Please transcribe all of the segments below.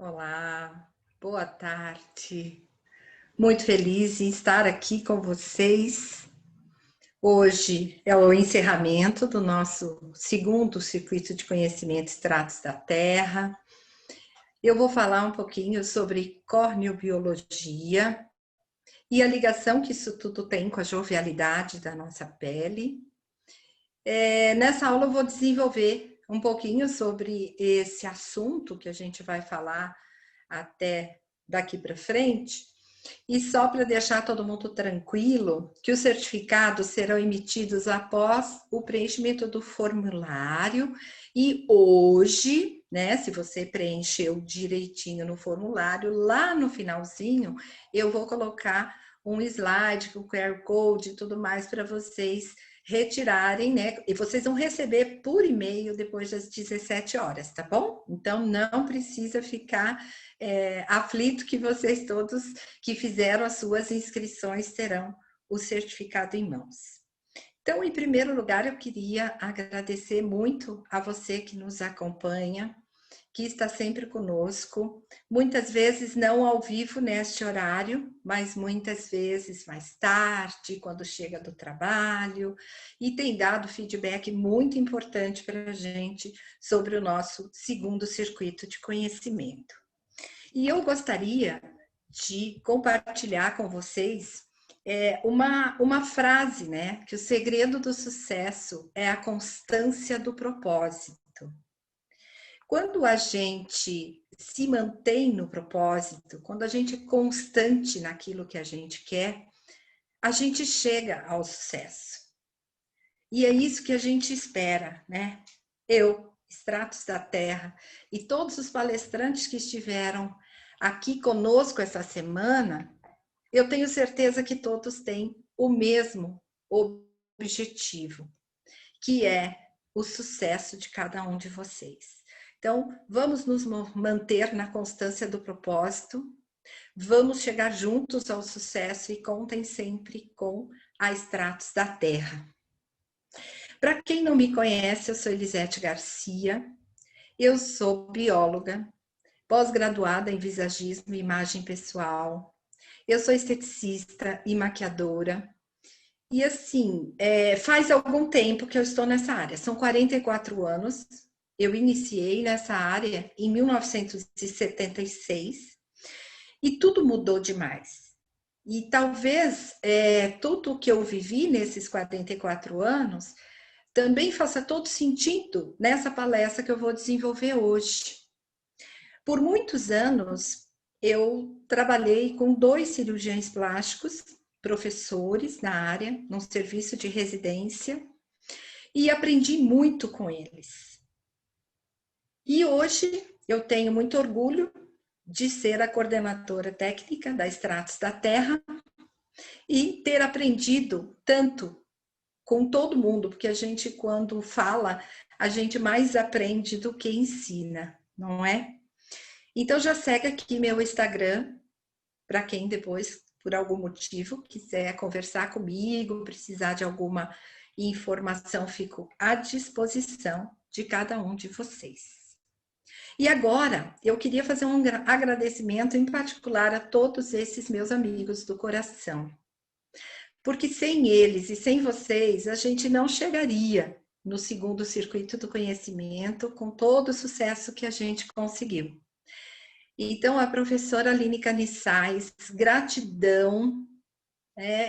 Olá, boa tarde. Muito feliz em estar aqui com vocês. Hoje é o encerramento do nosso segundo circuito de conhecimento Estratos da Terra. Eu vou falar um pouquinho sobre corneobiologia e a ligação que isso tudo tem com a jovialidade da nossa pele. Nessa aula eu vou desenvolver um pouquinho sobre esse assunto que a gente vai falar até daqui para frente. E só para deixar todo mundo tranquilo, que os certificados serão emitidos após o preenchimento do formulário. E hoje, né, se você preencheu direitinho no formulário, lá no finalzinho, eu vou colocar um slide com QR Code e tudo mais para vocês retirarem, né? E vocês vão receber por e-mail depois das 17 horas, tá bom? Então, não precisa ficar aflito que vocês todos que fizeram as suas inscrições terão o certificado em mãos. Então, em primeiro lugar, eu queria agradecer muito a você que nos acompanha, que está sempre conosco, muitas vezes não ao vivo neste horário, mas muitas vezes mais tarde, quando chega do trabalho, e tem dado feedback muito importante para a gente sobre o nosso segundo circuito de conhecimento. E eu gostaria de compartilhar com vocês uma frase, né? Que o segredo do sucesso é a constância do propósito. Quando a gente se mantém no propósito, quando a gente é constante naquilo que a gente quer, a gente chega ao sucesso. E é isso que a gente espera, né? Eu, Estratos da Terra, e todos os palestrantes que estiveram aqui conosco essa semana, eu tenho certeza que todos têm o mesmo objetivo, que é o sucesso de cada um de vocês. Então, vamos nos manter na constância do propósito, vamos chegar juntos ao sucesso e contem sempre com a Estratos da Terra. Para quem não me conhece, eu sou Elisete Garcia, eu sou bióloga, pós-graduada em visagismo e imagem pessoal, eu sou esteticista e maquiadora, e assim, faz algum tempo que eu estou nessa área, são 44 anos, eu iniciei nessa área em 1976 e tudo mudou demais. E talvez tudo que eu vivi nesses 44 anos também faça todo sentido nessa palestra que eu vou desenvolver hoje. Por muitos anos, eu trabalhei com 2 cirurgiões plásticos, professores na área, num serviço de residência, e aprendi muito com eles. E hoje eu tenho muito orgulho de ser a coordenadora técnica da Estratos da Terra e ter aprendido tanto com todo mundo, porque a gente, quando fala, a gente mais aprende do que ensina, não é? Então, já segue aqui meu Instagram, para quem depois, por algum motivo, quiser conversar comigo, precisar de alguma informação, fico à disposição de cada um de vocês. E agora, eu queria fazer um agradecimento em particular a todos esses meus amigos do coração. Porque sem eles e sem vocês, a gente não chegaria no segundo circuito do conhecimento com todo o sucesso que a gente conseguiu. Então, a professora Aline Canissais, gratidão,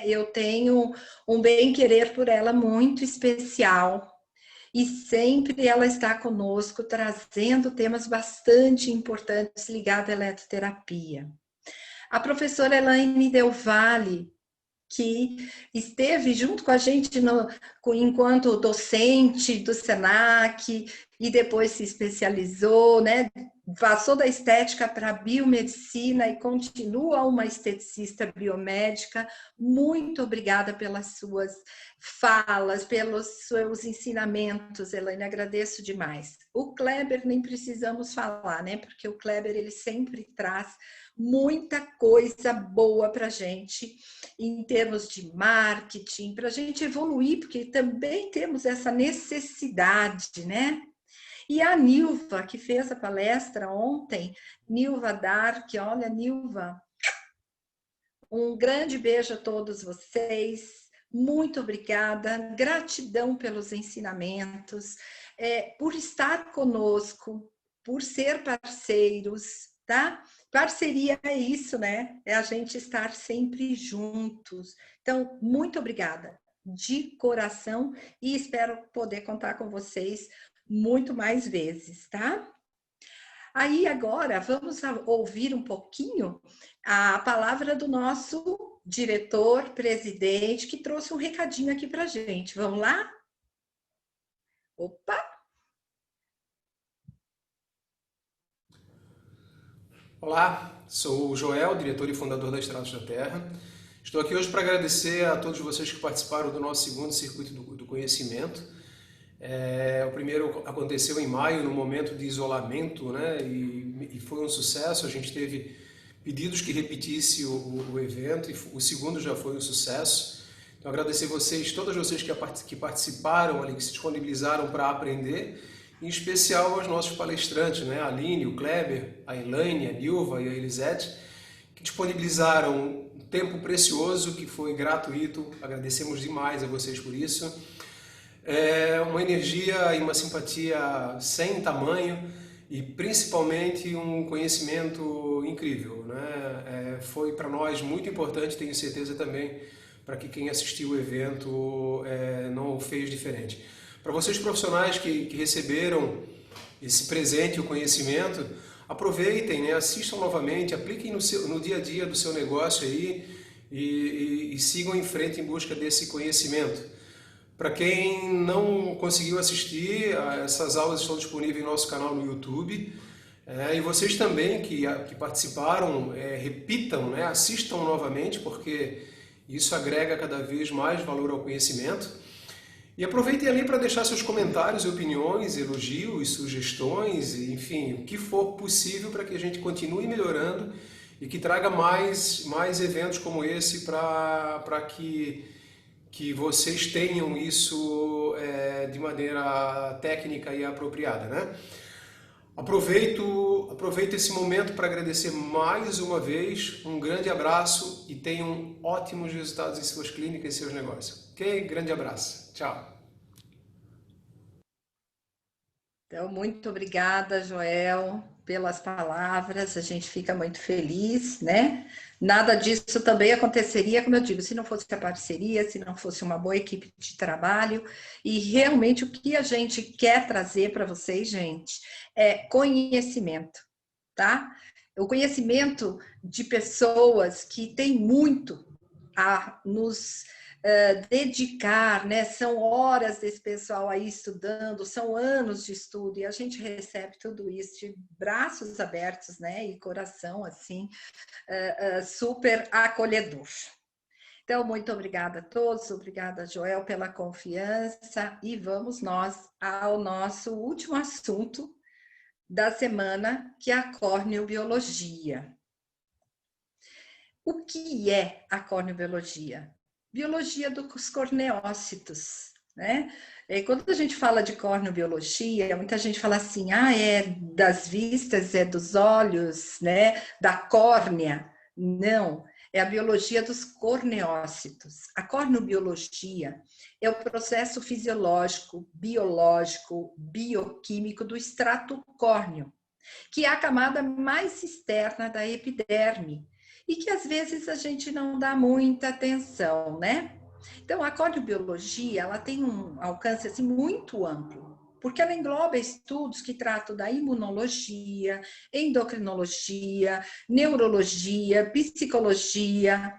eu tenho um bem-querer por ela muito especial e sempre ela está conosco trazendo temas bastante importantes ligados à eletroterapia. A professora Elaine Del Valle, que esteve junto com a gente enquanto docente do SENAC e depois se especializou, né? Passou da estética para a biomedicina e continua uma esteticista biomédica. Muito obrigada pelas suas falas, pelos seus ensinamentos, Elaine, agradeço demais. O Kleber nem precisamos falar, né? Porque o Kleber ele sempre traz muita coisa boa para a gente em termos de marketing, para a gente evoluir, porque também temos essa necessidade, né? E a Nilva, que fez a palestra ontem, Nilva Dark, olha, Nilva, um grande beijo a todos vocês. Muito obrigada, gratidão pelos ensinamentos, por estar conosco, por ser parceiros, tá? Parceria é isso, né? É a gente estar sempre juntos. Então, muito obrigada, de coração, e espero poder contar com vocês muito mais vezes, tá? Aí agora vamos ouvir um pouquinho a palavra do nosso diretor, presidente, que trouxe um recadinho aqui para a gente. Vamos lá? Opa! Olá, sou o Joel, diretor e fundador da Estradas da Terra. Estou aqui hoje para agradecer a todos vocês que participaram do nosso segundo circuito do conhecimento. O primeiro aconteceu em maio, no momento de isolamento, né? E foi um sucesso. A gente teve pedidos que repetisse o evento, e o segundo já foi um sucesso. Então, agradecer vocês, todas vocês que participaram ali, que se disponibilizaram para aprender, em especial aos nossos palestrantes, né? A Aline, o Kleber, a Elaine, a Nilva e a Elisete, que disponibilizaram um tempo precioso, que foi gratuito. Agradecemos demais a vocês por isso. Uma energia e uma simpatia sem tamanho e principalmente um conhecimento incrível, né? Foi para nós muito importante, tenho certeza também, para que quem assistiu o evento não o fez diferente. Para vocês profissionais que receberam esse presente, o conhecimento, aproveitem, né? Assistam novamente, apliquem no dia a dia do seu negócio aí e sigam em frente em busca desse conhecimento. Para quem não conseguiu assistir, essas aulas estão disponíveis no nosso canal no YouTube. E vocês também que participaram, repitam, né? Assistam novamente, porque isso agrega cada vez mais valor ao conhecimento. E aproveitem ali para deixar seus comentários, opiniões, elogios, sugestões, enfim, o que for possível para que a gente continue melhorando e que traga mais eventos como esse para que vocês tenham isso de maneira técnica e apropriada, né? Aproveito esse momento para agradecer mais uma vez, um grande abraço e tenham ótimos resultados em suas clínicas e seus negócios. Ok? Grande abraço. Tchau. Então, muito obrigada, Joel, pelas palavras. A gente fica muito feliz, né? Nada disso também aconteceria, como eu digo, se não fosse a parceria, se não fosse uma boa equipe de trabalho. E realmente o que a gente quer trazer para vocês, gente, é conhecimento, tá? O conhecimento de pessoas que têm muito a nos dedicar, né? São horas desse pessoal aí estudando, são anos de estudo, e a gente recebe tudo isso de braços abertos, né? E coração, assim, super acolhedor. Então, muito obrigada a todos, obrigada, Joel, pela confiança, e vamos nós ao nosso último assunto da semana, que é a corneobiologia. O que é a corneobiologia? Biologia dos corneócitos, né? E quando a gente fala de corneobiologia, muita gente fala assim, é das vistas, é dos olhos, né? Da córnea. Não, é a biologia dos corneócitos. A corneobiologia é o processo fisiológico, biológico, bioquímico do extrato córneo, que é a camada mais externa da epiderme, e que às vezes a gente não dá muita atenção, né? Então, a corneobiologia, ela tem um alcance assim, muito amplo, porque ela engloba estudos que tratam da imunologia, endocrinologia, neurologia, psicologia,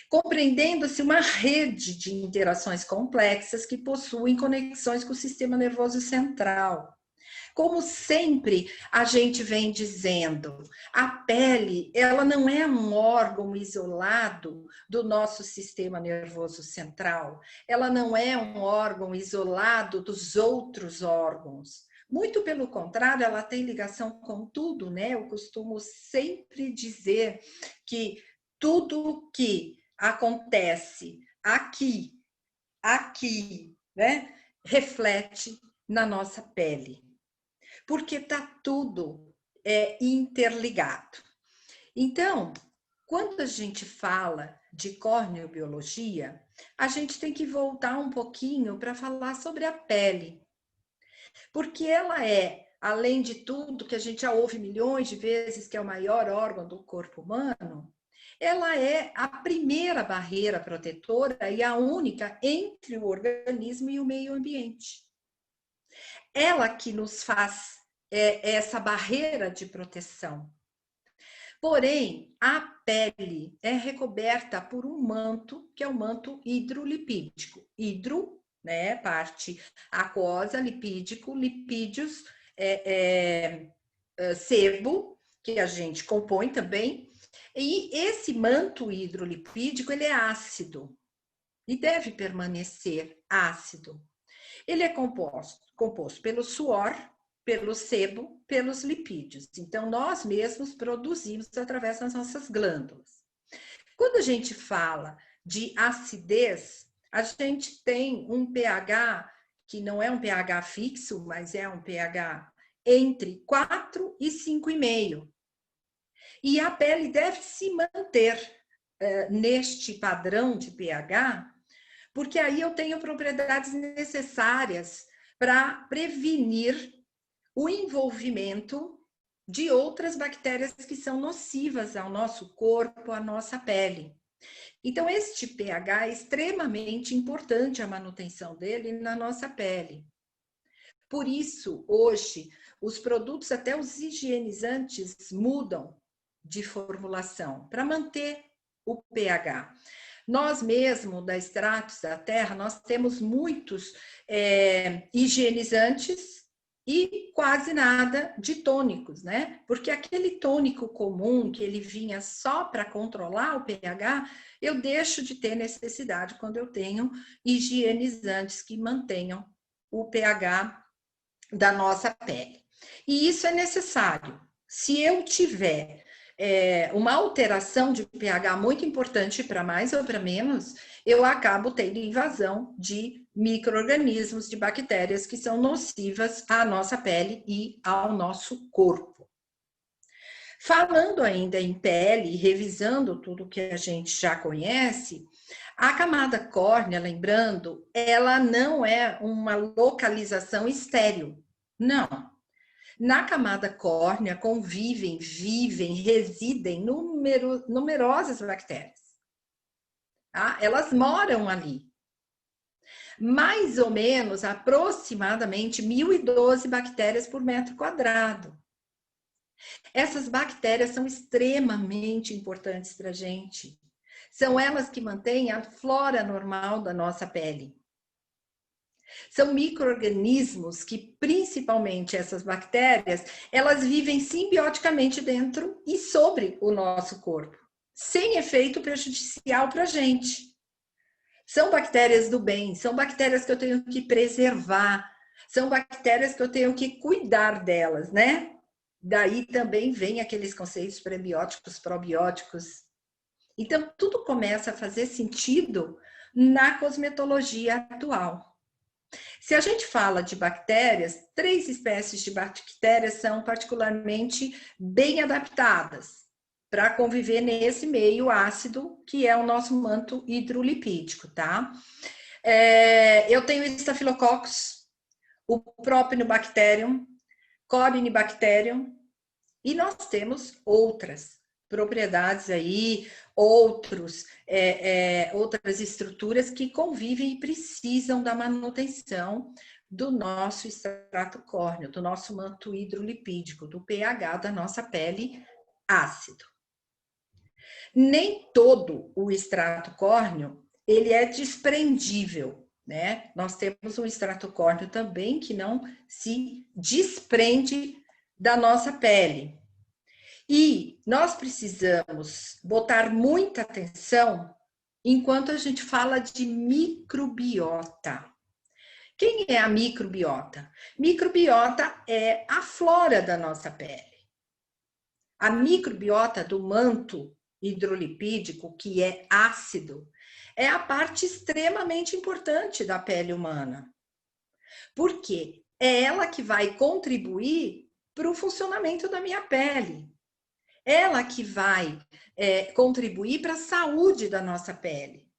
compreendendo-se uma rede de interações complexas que possuem conexões com o sistema nervoso central. Como sempre a gente vem dizendo, a pele, ela não é um órgão isolado do nosso sistema nervoso central, ela não é um órgão isolado dos outros órgãos. Muito pelo contrário, ela tem ligação com tudo, né? Eu costumo sempre dizer que tudo que acontece aqui, né, reflete na nossa pele. porque está tudo interligado. Então, quando a gente fala de corneobiologia, a gente tem que voltar um pouquinho para falar sobre a pele, porque ela é, além de tudo que a gente já ouve milhões de vezes, que é o maior órgão do corpo humano, ela é a primeira barreira protetora e a única entre o organismo e o meio ambiente. Ela que nos faz essa barreira de proteção. Porém, a pele é recoberta por um manto, que é o manto hidrolipídico. Hidro, né, parte aquosa, lipídico, lipídios, sebo, que a gente compõe também. E esse manto hidrolipídico, ele é ácido e deve permanecer ácido. Ele é composto pelo suor, pelo sebo, pelos lipídios. Então, nós mesmos produzimos através das nossas glândulas. Quando a gente fala de acidez, a gente tem um pH que não é um pH fixo, mas é um pH entre 4 e 5,5. E a pele deve se manter neste padrão de pH, porque aí eu tenho propriedades necessárias para prevenir o envolvimento de outras bactérias que são nocivas ao nosso corpo, à nossa pele. Então, este pH é extremamente importante a manutenção dele na nossa pele. Por isso, hoje, os produtos, até os higienizantes, mudam de formulação para manter o pH. Nós mesmo, da Extratos da Terra, nós temos muitos higienizantes e quase nada de tônicos, né? Porque aquele tônico comum que ele vinha só para controlar o pH, eu deixo de ter necessidade quando eu tenho higienizantes que mantenham o pH da nossa pele. E isso é necessário. Se eu tiver uma alteração de pH muito importante para mais ou para menos, eu acabo tendo invasão de micro-organismos, de bactérias que são nocivas à nossa pele e ao nosso corpo. Falando ainda em pele, revisando tudo que a gente já conhece, a camada córnea, lembrando, ela não é uma localização estéril. Não. Na camada córnea convivem, vivem, residem numerosas bactérias. Tá? Elas moram ali. Mais ou menos, aproximadamente, 1.012 bactérias por metro quadrado. Essas bactérias são extremamente importantes para a gente. São elas que mantêm a flora normal da nossa pele. São micro-organismos que, principalmente essas bactérias, elas vivem simbioticamente dentro e sobre o nosso corpo, sem efeito prejudicial para a gente. São bactérias do bem, são bactérias que eu tenho que preservar, são bactérias que eu tenho que cuidar delas, né? Daí também vem aqueles conceitos prebióticos, probióticos. Então, tudo começa a fazer sentido na cosmetologia atual. Se a gente fala de bactérias, 3 espécies de bactérias são particularmente bem adaptadas para conviver nesse meio ácido, que é o nosso manto hidrolipídico, tá? Eu tenho Staphylococcus, o Propionibacterium, Corynebacterium, e nós temos outras propriedades aí, outras estruturas que convivem e precisam da manutenção do nosso extrato córneo, do nosso manto hidrolipídico, do pH da nossa pele ácido. Nem todo o extrato córneo, ele é desprendível, né? Nós temos um extrato córneo também que não se desprende da nossa pele. E nós precisamos botar muita atenção enquanto a gente fala de microbiota. Quem é a microbiota? Microbiota é a flora da nossa pele. A microbiota do manto hidrolipídico, que é ácido, é a parte extremamente importante da pele humana. Porque é ela que vai contribuir para o funcionamento da minha pele. Ela que vai contribuir para a saúde da nossa pele.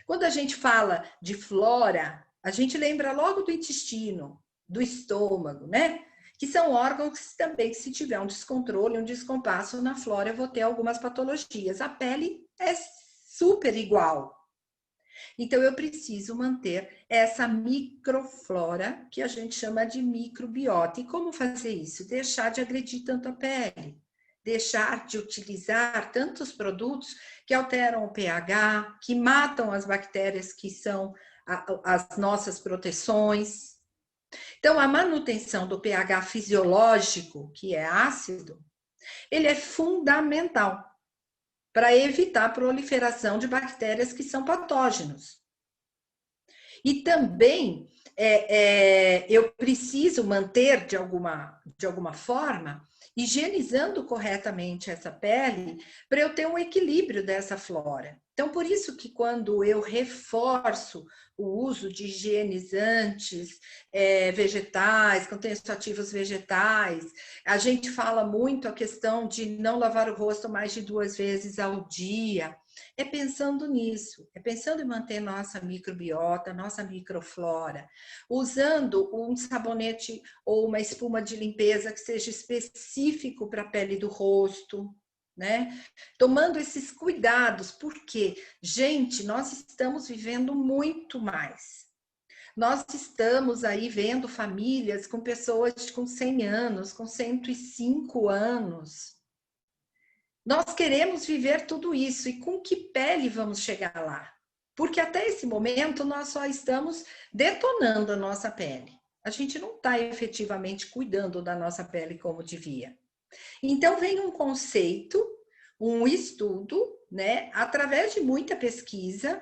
Quando a gente fala de flora, a gente lembra logo do intestino, do estômago, né? Que são órgãos que também, se tiver um descontrole, um descompasso na flora, eu vou ter algumas patologias. A pele é super igual. Então, eu preciso manter essa microflora, que a gente chama de microbiota. E como fazer isso? Deixar de agredir tanto a pele. Deixar de utilizar tantos produtos que alteram o pH, que matam as bactérias que são as nossas proteções. Então, a manutenção do pH fisiológico, que é ácido, ele é fundamental para evitar a proliferação de bactérias que são patógenos. E também eu preciso manter, de alguma forma, higienizando corretamente essa pele para eu ter um equilíbrio dessa flora. Então, por isso que quando eu reforço o uso de higienizantes vegetais, contextos ativos vegetais, a gente fala muito a questão de não lavar o rosto mais de 2 vezes ao dia. É pensando nisso, é pensando em manter nossa microbiota, nossa microflora, usando um sabonete ou uma espuma de limpeza que seja específico para a pele do rosto, né? Tomando esses cuidados, porque, gente, nós estamos vivendo muito mais. Nós estamos aí vendo famílias com pessoas com 100 anos, com 105 anos. Nós queremos viver tudo isso, e com que pele vamos chegar lá? Porque até esse momento nós só estamos detonando a nossa pele. A gente não está efetivamente cuidando da nossa pele como devia. Então vem um conceito, um estudo, né, através de muita pesquisa,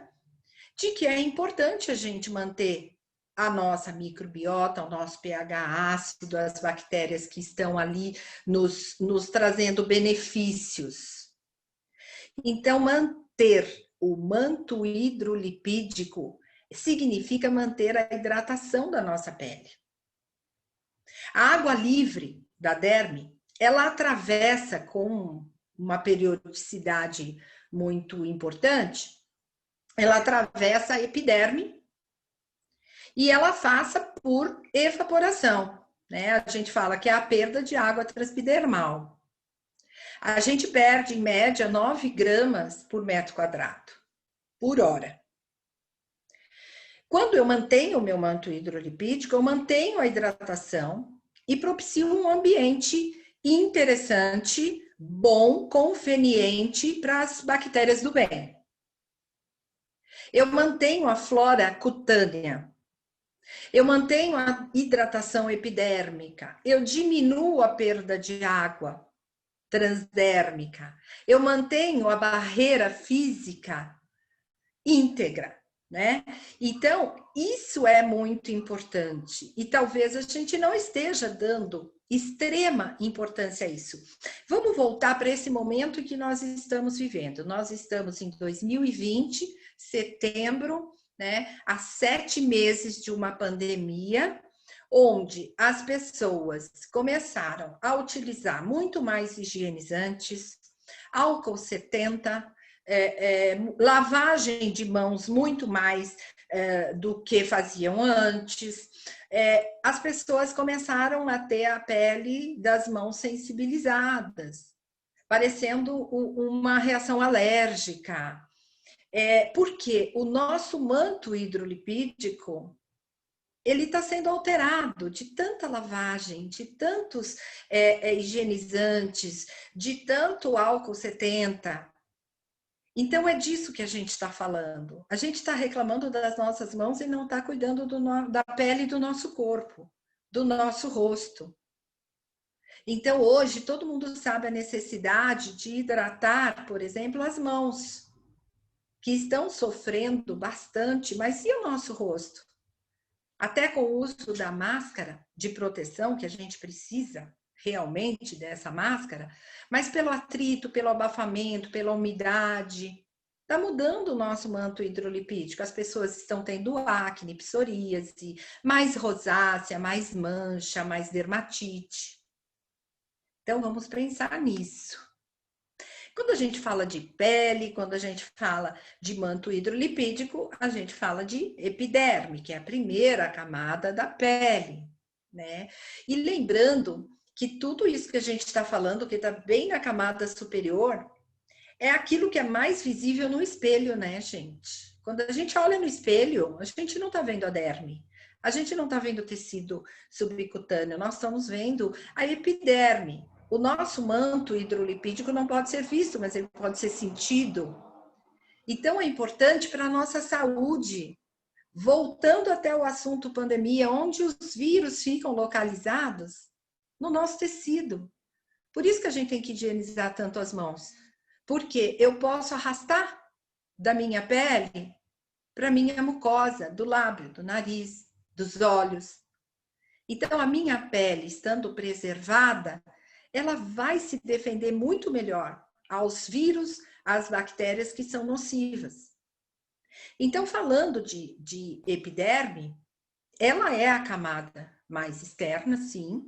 de que é importante a gente manter a nossa microbiota, o nosso pH ácido, as bactérias que estão ali nos trazendo benefícios. Então, manter o manto hidrolipídico significa manter a hidratação da nossa pele. A água livre da derme, ela atravessa com uma periodicidade muito importante, ela atravessa a epiderme e ela passa por evaporação, né? A gente fala que é a perda de água transepidermal. A gente perde, em média, 9 gramas por metro quadrado, por hora. Quando eu mantenho o meu manto hidrolipídico, eu mantenho a hidratação e propicio um ambiente interessante, bom, conveniente para as bactérias do bem. Eu mantenho a flora cutânea. Eu mantenho a hidratação epidérmica. Eu diminuo a perda de água transdérmica. Eu mantenho a barreira física íntegra, né? Então, isso é muito importante. E talvez a gente não esteja dando extrema importância a isso. Vamos voltar para esse momento que nós estamos vivendo. Nós estamos em 2020, setembro, né? Há 7 meses de uma pandemia, onde as pessoas começaram a utilizar muito mais higienizantes, álcool 70, lavagem de mãos muito mais do que faziam antes. As pessoas começaram a ter a pele das mãos sensibilizadas, parecendo uma reação alérgica. Porque o nosso manto hidrolipídico ele está sendo alterado de tanta lavagem, de tantos higienizantes, de tanto álcool 70. Então, é disso que a gente está falando. A gente está reclamando das nossas mãos e não está cuidando da pele do nosso corpo, do nosso rosto. Então, hoje, todo mundo sabe a necessidade de hidratar, por exemplo, as mãos, que estão sofrendo bastante, mas e o nosso rosto? Até com o uso da máscara de proteção, que a gente precisa realmente dessa máscara, mas pelo atrito, pelo abafamento, pela umidade, está mudando o nosso manto hidrolipídico. As pessoas estão tendo acne, psoríase, mais rosácea, mais mancha, mais dermatite. Então, vamos pensar nisso. Quando a gente fala de pele, quando a gente fala de manto hidrolipídico, a gente fala de epiderme, que é a primeira camada da pele, né? E lembrando que tudo isso que a gente está falando, que está bem na camada superior, é aquilo que é mais visível no espelho, né, gente? Quando a gente olha no espelho, a gente não está vendo a derme, a gente não está vendo o tecido subcutâneo, nós estamos vendo a epiderme. O nosso manto hidrolipídico não pode ser visto, mas ele pode ser sentido. Então, é importante para a nossa saúde. Voltando até o assunto pandemia, onde os vírus ficam localizados? No nosso tecido. Por isso que a gente tem que higienizar tanto as mãos. Porque eu posso arrastar da minha pele para a minha mucosa, do lábio, do nariz, dos olhos. Então, a minha pele, estando preservada, ela vai se defender muito melhor aos vírus, às bactérias que são nocivas. Então, falando de epiderme, ela é a camada mais externa, sim,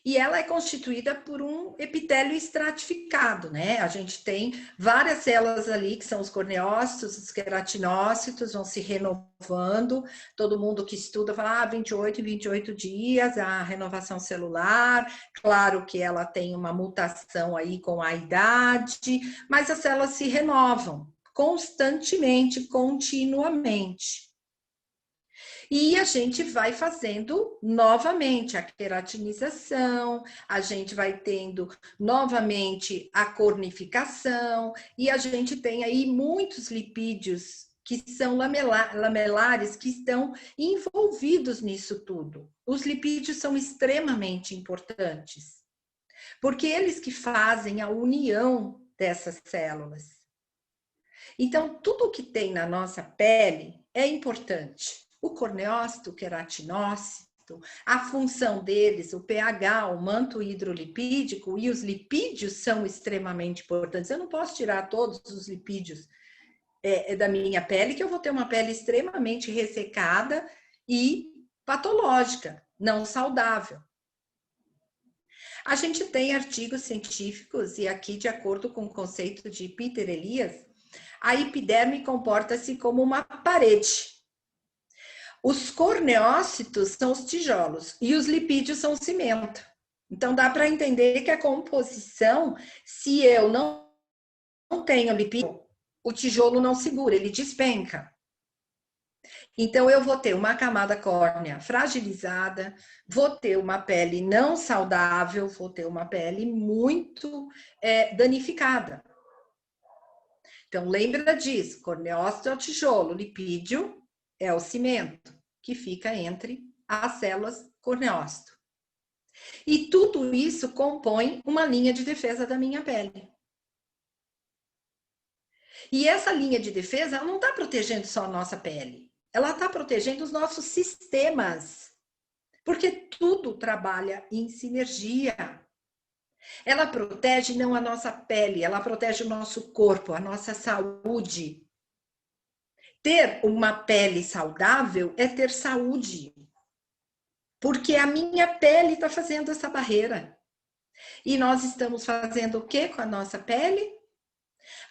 e ela é constituída por um epitélio estratificado, né? A gente tem várias células ali, que são os corneócitos, os queratinócitos, vão se renovando. Todo mundo que estuda fala, 28 em 28 dias, a renovação celular. Claro que ela tem uma mutação aí com a idade, mas as células se renovam constantemente, continuamente. E a gente vai fazendo novamente a queratinização, a gente vai tendo novamente a cornificação, e a gente tem aí muitos lipídios que são lamelares, que estão envolvidos nisso tudo. Os lipídios são extremamente importantes, porque eles que fazem a união dessas células. Então, tudo que tem na nossa pele é importante. O corneócito, o queratinócito, a função deles, o pH, o manto hidrolipídico e os lipídios são extremamente importantes. Eu não posso tirar todos os lipídios da minha pele, que eu vou ter uma pele extremamente ressecada e patológica, não saudável. A gente tem artigos científicos, e aqui, de acordo com o conceito de Peter Elias, a epiderme comporta-se como uma parede. Os corneócitos são os tijolos e os lipídios são o cimento. Então, dá para entender que a composição, se eu não tenho lipídio, o tijolo não segura, ele despenca. Então, eu vou ter uma camada córnea fragilizada, vou ter uma pele não saudável, vou ter uma pele muito danificada. Então, lembra disso, corneócito é o tijolo, lipídio é o cimento, que fica entre as células corneócito. E tudo isso compõe uma linha de defesa da minha pele. E essa linha de defesa, ela não está protegendo só a nossa pele, ela está protegendo os nossos sistemas, porque tudo trabalha em sinergia. Ela protege não a nossa pele, ela protege o nosso corpo, a nossa saúde. Ter uma pele saudável é ter saúde, porque a minha pele está fazendo essa barreira. E nós estamos fazendo o que com a nossa pele?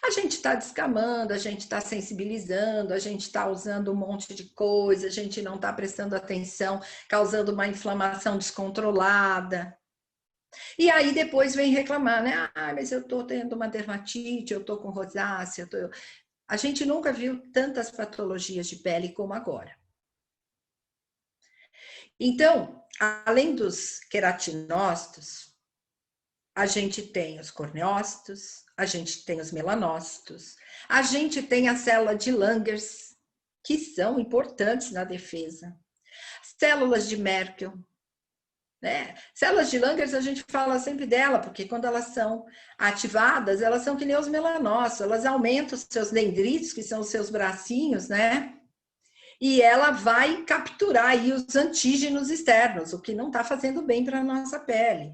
A gente está descamando, a gente está sensibilizando, a gente está usando um monte de coisa, a gente não está prestando atenção, causando uma inflamação descontrolada. E aí depois vem reclamar, né? Mas eu estou tendo uma dermatite, eu estou com rosácea. A gente nunca viu tantas patologias de pele como agora. Então, além dos queratinócitos, a gente tem os corneócitos, a gente tem os melanócitos, a gente tem a célula de Langerhans, que são importantes na defesa. Células de Merkel, né? Células de Langerhans, a gente fala sempre dela, porque quando elas são ativadas, elas são que nem os melanócitos, elas aumentam os seus dendritos, que são os seus bracinhos, né? E ela vai capturar aí os antígenos externos, o que não está fazendo bem para a nossa pele.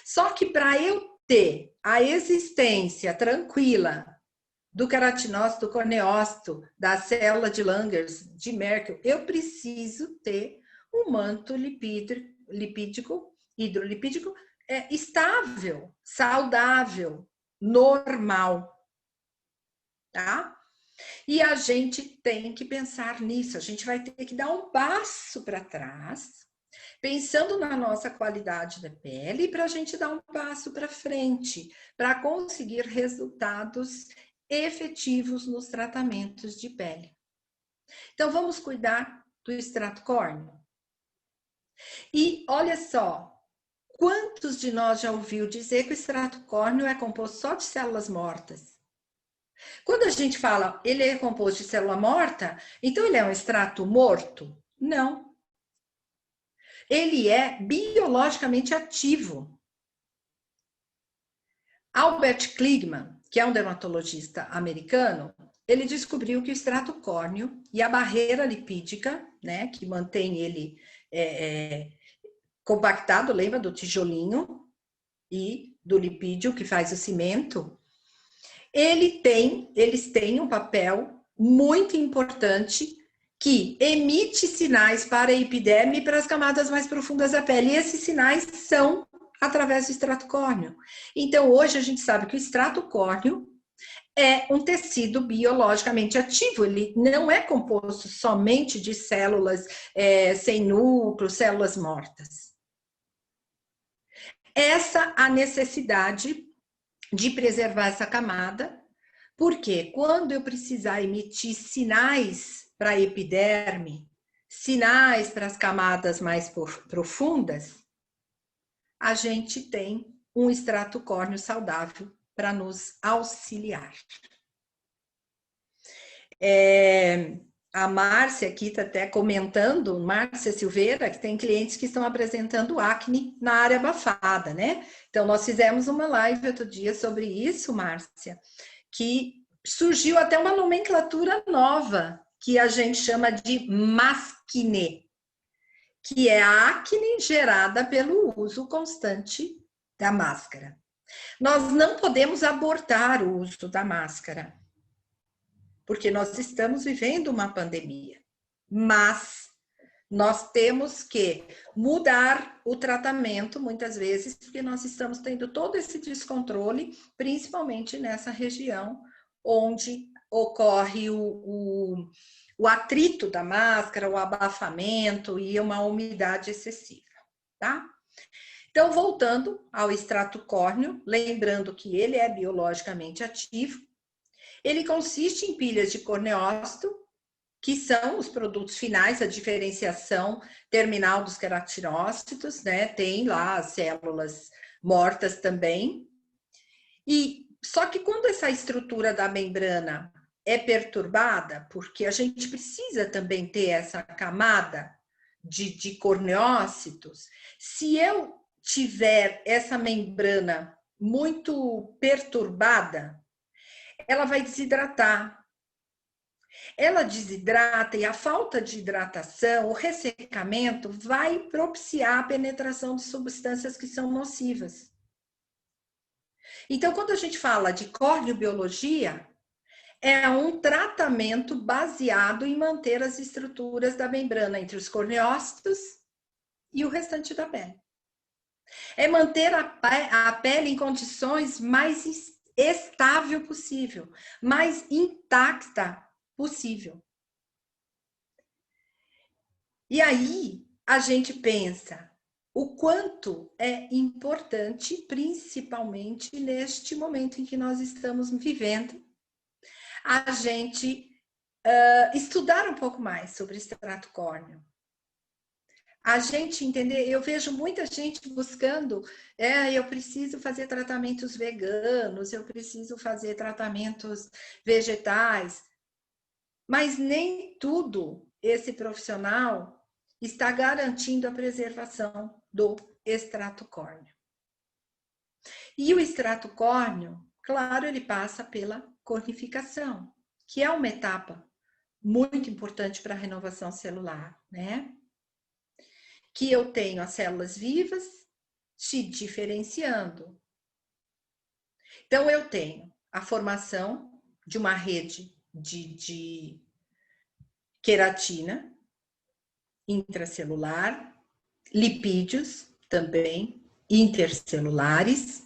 Só que para eu ter a existência tranquila do queratinócito, do corneócito, da célula de Langerhans, de Merkel, eu preciso ter um manto lipídico, hidrolipídico, estável, saudável, normal, tá? E a gente tem que pensar nisso, a gente vai ter que dar um passo para trás, pensando na nossa qualidade da pele, para a gente dar um passo para frente, para conseguir resultados efetivos nos tratamentos de pele. Então, vamos cuidar do extrato córneo. E olha só, quantos de nós já ouviu dizer que o extrato córneo é composto só de células mortas? Quando a gente fala ele é composto de célula morta, então ele é um extrato morto? Não. Ele é biologicamente ativo. Albert Kligman, que é um dermatologista americano, ele descobriu que o extrato córneo e a barreira lipídica, né, que mantém ele compactado, lembra do tijolinho e do lipídio que faz o cimento, eles têm um papel muito importante que emite sinais para a epiderme e para as camadas mais profundas da pele. E esses sinais são através do extrato córneo. Então, hoje a gente sabe que o extrato córneo é um tecido biologicamente ativo, ele não é composto somente de células sem núcleo, células mortas. Essa a necessidade de preservar essa camada, porque quando eu precisar emitir sinais para a epiderme, sinais para as camadas mais profundas, a gente tem um extrato córneo saudável para nos auxiliar. A Márcia aqui está até comentando, Márcia Silveira, que tem clientes que estão apresentando acne na área abafada, né? Então, nós fizemos uma live outro dia sobre isso, Márcia, que surgiu até uma nomenclatura nova, que a gente chama de masquine, que é a acne gerada pelo uso constante da máscara. Nós não podemos abortar o uso da máscara, porque nós estamos vivendo uma pandemia, mas nós temos que mudar o tratamento, muitas vezes, porque nós estamos tendo todo esse descontrole, principalmente nessa região onde ocorre o atrito da máscara, o abafamento e uma umidade excessiva, tá? Então, voltando ao extrato córneo, lembrando que ele é biologicamente ativo, ele consiste em pilhas de corneócito, que são os produtos finais, a diferenciação terminal dos queratinócitos, né? Tem lá as células mortas também. E só que quando essa estrutura da membrana é perturbada, porque a gente precisa também ter essa camada de corneócitos, se eu tiver essa membrana muito perturbada, ela vai desidratar. Ela desidrata e a falta de hidratação, o ressecamento, vai propiciar a penetração de substâncias que são nocivas. Então, quando a gente fala de corneobiologia, é um tratamento baseado em manter as estruturas da membrana entre os corneócitos e o restante da pele. É manter a pele em condições mais estável possível, mais intacta possível. E aí a gente pensa o quanto é importante, principalmente neste momento em que nós estamos vivendo, a gente estudar um pouco mais sobre extrato córneo. A gente entender, eu vejo muita gente buscando, eu preciso fazer tratamentos veganos, eu preciso fazer tratamentos vegetais, mas nem tudo esse profissional está garantindo a preservação do extrato córneo. E o extrato córneo, claro, ele passa pela cornificação, que é uma etapa muito importante para a renovação celular, né? Que eu tenho as células vivas se diferenciando. Então, eu tenho a formação de uma rede de queratina intracelular, lipídios também intercelulares.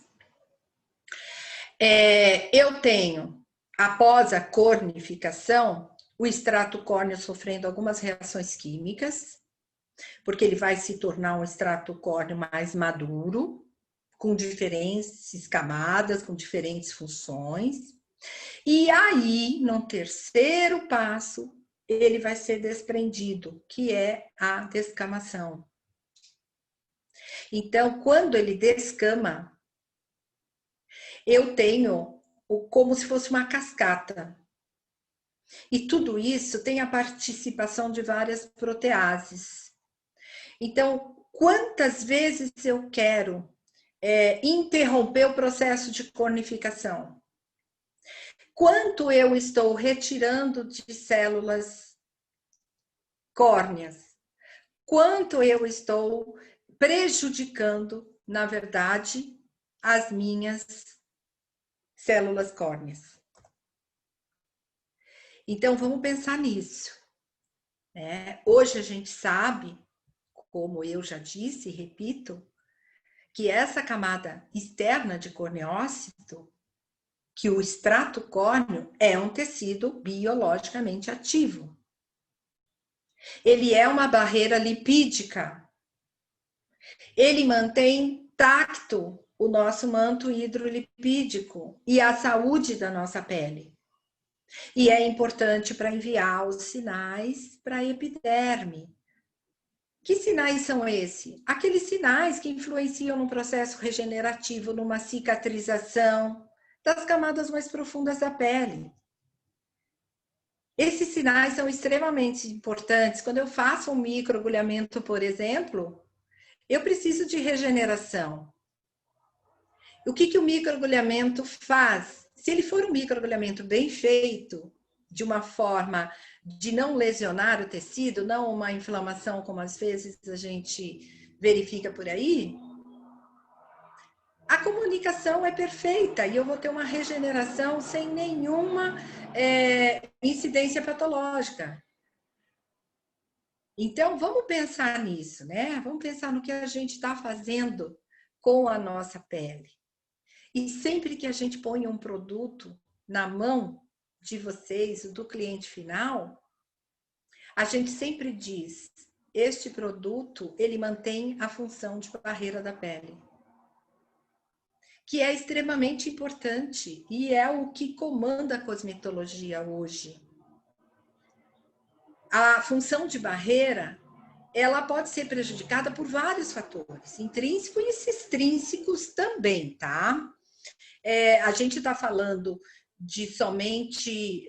Eu tenho, após a cornificação, o extrato córneo sofrendo algumas reações químicas, porque ele vai se tornar um extrato córneo mais maduro, com diferentes camadas, com diferentes funções. E aí, no terceiro passo, ele vai ser desprendido, que é a descamação. Então, quando ele descama, eu tenho como se fosse uma cascata. E tudo isso tem a participação de várias proteases. Então, quantas vezes eu quero interromper o processo de cornificação? Quanto eu estou retirando de células córneas? Quanto eu estou prejudicando, na verdade, as minhas células córneas? Então, vamos pensar nisso. Hoje a gente sabe, como eu já disse e repito, que essa camada externa de corneócito, que o extrato córneo é um tecido biologicamente ativo. Ele é uma barreira lipídica. Ele mantém intacto o nosso manto hidrolipídico e a saúde da nossa pele. E é importante para enviar os sinais para a epiderme. Que sinais são esses? Aqueles sinais que influenciam no processo regenerativo, numa cicatrização das camadas mais profundas da pele. Esses sinais são extremamente importantes. Quando eu faço um microagulhamento, por exemplo, eu preciso de regeneração. O que o microagulhamento faz? Se ele for um microagulhamento bem feito, de uma forma de não lesionar o tecido, não uma inflamação como às vezes a gente verifica por aí, a comunicação é perfeita e eu vou ter uma regeneração sem nenhuma incidência patológica. Então, vamos pensar nisso, né? Vamos pensar no que a gente está fazendo com a nossa pele. E sempre que a gente põe um produto na mão de vocês, do cliente final, a gente sempre diz, este produto, ele mantém a função de barreira da pele, que é extremamente importante e é o que comanda a cosmetologia hoje. A função de barreira, ela pode ser prejudicada por vários fatores, intrínsecos e extrínsecos também, tá? A gente está falando de somente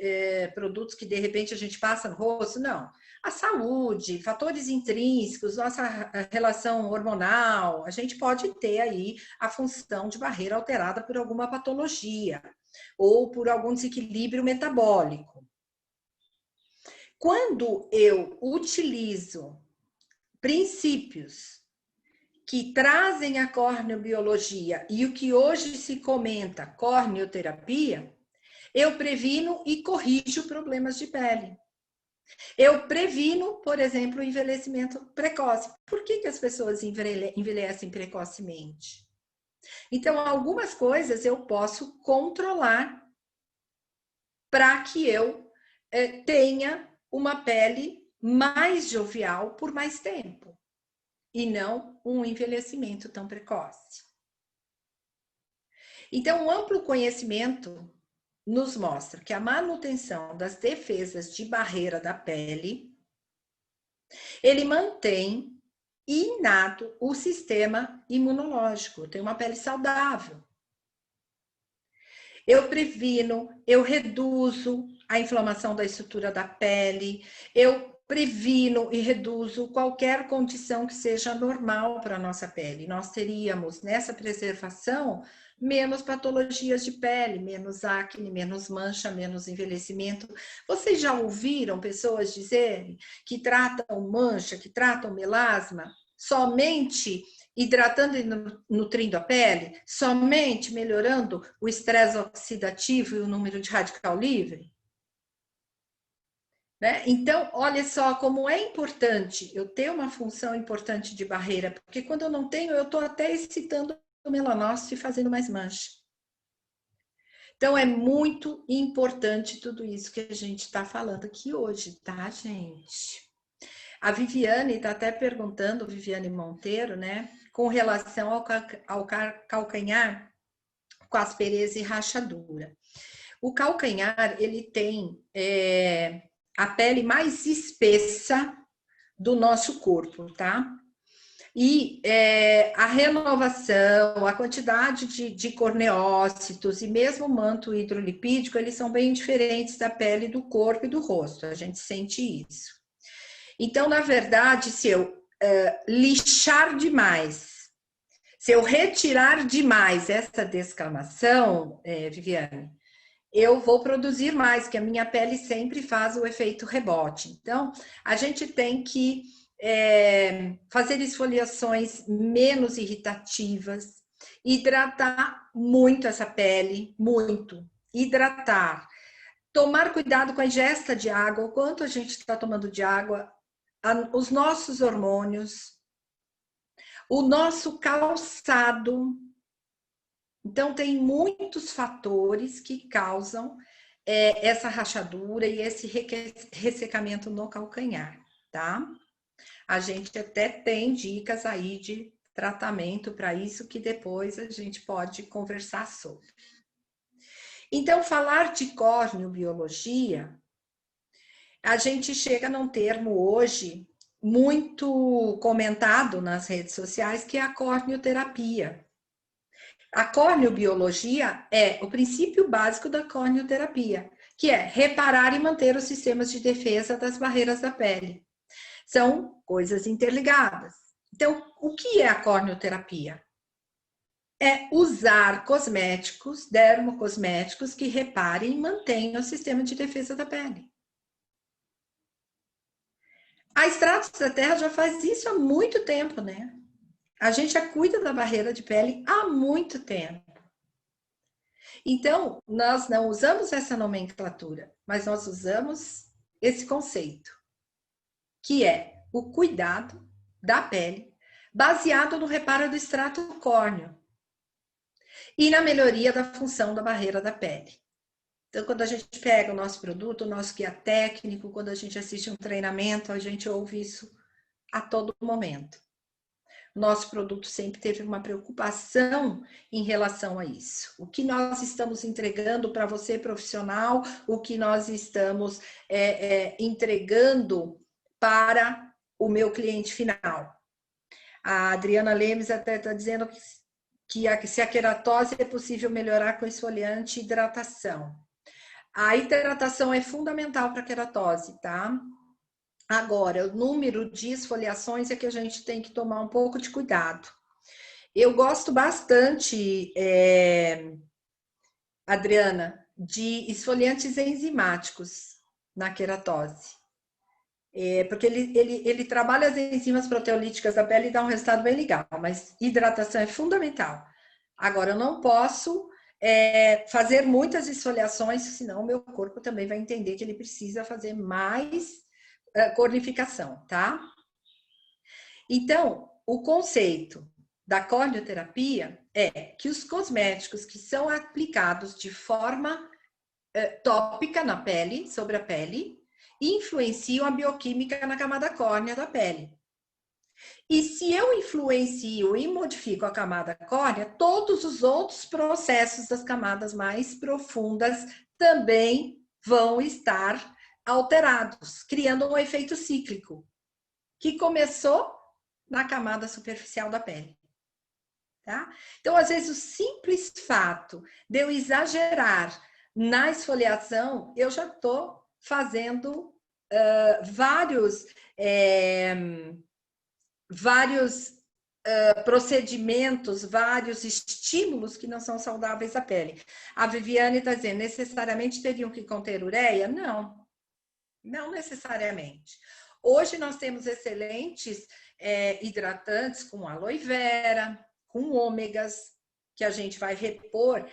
produtos que de repente a gente passa no rosto, não. A saúde, fatores intrínsecos, nossa relação hormonal, a gente pode ter aí a função de barreira alterada por alguma patologia ou por algum desequilíbrio metabólico. Quando eu utilizo princípios que trazem a corneobiologia e o que hoje se comenta, corneoterapia, eu previno e corrijo problemas de pele. Eu previno, por exemplo, o envelhecimento precoce. Por que as pessoas envelhecem precocemente? Então, algumas coisas eu posso controlar para que eu tenha uma pele mais jovial por mais tempo e não um envelhecimento tão precoce. Então, um amplo conhecimento nos mostra que a manutenção das defesas de barreira da pele, ele mantém inato o sistema imunológico, tem uma pele saudável. Eu previno, eu reduzo a inflamação da estrutura da pele, eu previno e reduzo qualquer condição que seja normal para a nossa pele. Nós teríamos nessa preservação menos patologias de pele, menos acne, menos mancha, menos envelhecimento. Vocês já ouviram pessoas dizerem que tratam mancha, que tratam melasma somente hidratando e nutrindo a pele? Somente melhorando o estresse oxidativo e o número de radical livre? Né? Então, olha só como é importante eu ter uma função importante de barreira, porque quando eu não tenho, eu estou até excitando o melanócito e fazendo mais mancha. Então, é muito importante tudo isso que a gente está falando aqui hoje, tá, gente? A Viviane está até perguntando, Viviane Monteiro, né, com relação ao calcanhar com aspereza e rachadura. O calcanhar, ele tem a pele mais espessa do nosso corpo, tá? E a renovação, a quantidade de corneócitos e mesmo o manto hidrolipídico, eles são bem diferentes da pele do corpo e do rosto, a gente sente isso. Então, na verdade, se eu lixar demais, se eu retirar demais essa descamação, Viviane, eu vou produzir mais, que a minha pele sempre faz o efeito rebote. Então, a gente tem que fazer esfoliações menos irritativas, hidratar muito essa pele, muito. Hidratar. Tomar cuidado com a ingesta de água, o quanto a gente está tomando de água, os nossos hormônios, o nosso calçado. Então, tem muitos fatores que causam essa rachadura e esse ressecamento no calcanhar, tá? A gente até tem dicas aí de tratamento para isso que depois a gente pode conversar sobre. Então, falar de corneobiologia, a gente chega num termo hoje muito comentado nas redes sociais, que é a corneoterapia. A corneobiologia é o princípio básico da corneoterapia, que é reparar e manter os sistemas de defesa das barreiras da pele. São coisas interligadas. Então, o que é a corneoterapia? É usar cosméticos, dermocosméticos, que reparem e mantenham o sistema de defesa da pele. A Estratos da Terra já faz isso há muito tempo, né? A gente já cuida da barreira de pele há muito tempo. Então, nós não usamos essa nomenclatura, mas nós usamos esse conceito, que é o cuidado da pele, baseado no reparo do extrato córneo e na melhoria da função da barreira da pele. Então, quando a gente pega o nosso produto, o nosso guia técnico, quando a gente assiste um treinamento, a gente ouve isso a todo momento. Nosso produto sempre teve uma preocupação em relação a isso. O que nós estamos entregando para você, profissional, o que nós estamos entregando para o meu cliente final. A Adriana Lemes até está dizendo que se a queratose é possível melhorar com esfoliante e hidratação. A hidratação é fundamental para a queratose, tá? Agora, o número de esfoliações é que a gente tem que tomar um pouco de cuidado. Eu gosto bastante, Adriana, de esfoliantes enzimáticos na queratose. Porque ele trabalha as enzimas proteolíticas da pele e dá um resultado bem legal, mas hidratação é fundamental. Agora, eu não posso fazer muitas esfoliações, senão o meu corpo também vai entender que ele precisa fazer mais cornificação, tá? Então, o conceito da corneoterapia é que os cosméticos que são aplicados de forma tópica na pele, sobre a pele, influenciam a bioquímica na camada córnea da pele. E se eu influencio e modifico a camada córnea, todos os outros processos das camadas mais profundas também vão estar alterados, criando um efeito cíclico, que começou na camada superficial da pele. Tá? Então, às vezes, o simples fato de eu exagerar na esfoliação, eu já estou fazendo vários procedimentos, vários estímulos que não são saudáveis à pele. A Viviane está dizendo, necessariamente teriam que conter ureia? Não, não necessariamente. Hoje nós temos excelentes hidratantes com aloe vera, com ômegas, que a gente vai repor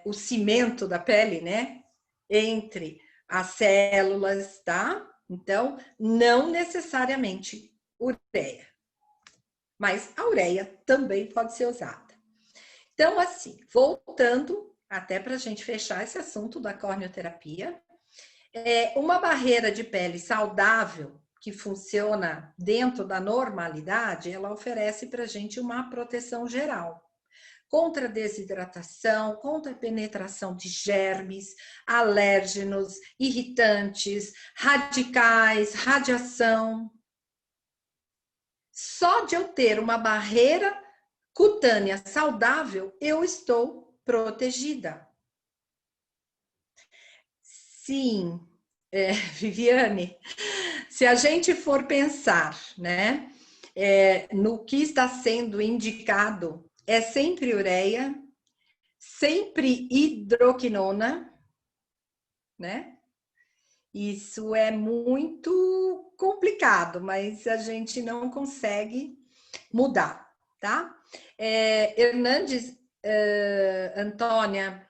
o cimento da pele, né? Entre as células, tá? Então, não necessariamente ureia. Mas a ureia também pode ser usada. Então, assim, voltando até para a gente fechar esse assunto da corneoterapia, uma barreira de pele saudável que funciona dentro da normalidade, ela oferece para a gente uma proteção geral. Contra desidratação, contra a penetração de germes, alérgenos, irritantes, radicais, radiação. Só de eu ter uma barreira cutânea saudável, eu estou protegida. Sim, Viviane, se a gente for pensar, né, no que está sendo indicado, é sempre ureia, sempre hidroquinona, né? Isso é muito complicado, mas a gente não consegue mudar, tá? Hernandes, Antônia,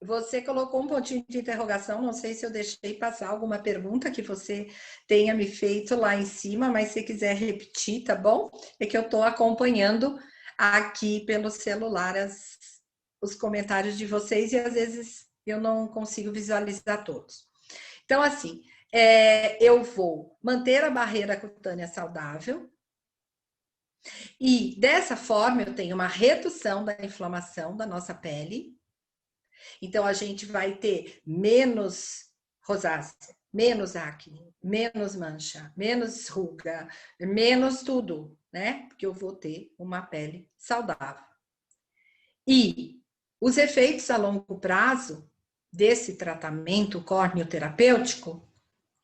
você colocou um pontinho de interrogação, não sei se eu deixei passar alguma pergunta que você tenha me feito lá em cima, mas se quiser repetir, tá bom? É que eu estou acompanhando aqui pelo celular os comentários de vocês e às vezes eu não consigo visualizar todos. Então, assim, eu vou manter a barreira cutânea saudável e dessa forma eu tenho uma redução da inflamação da nossa pele. Então, a gente vai ter menos rosácea, menos acne, menos mancha, menos ruga, menos tudo, né? Porque eu vou ter uma pele saudável. E os efeitos a longo prazo desse tratamento corneoterapêutico,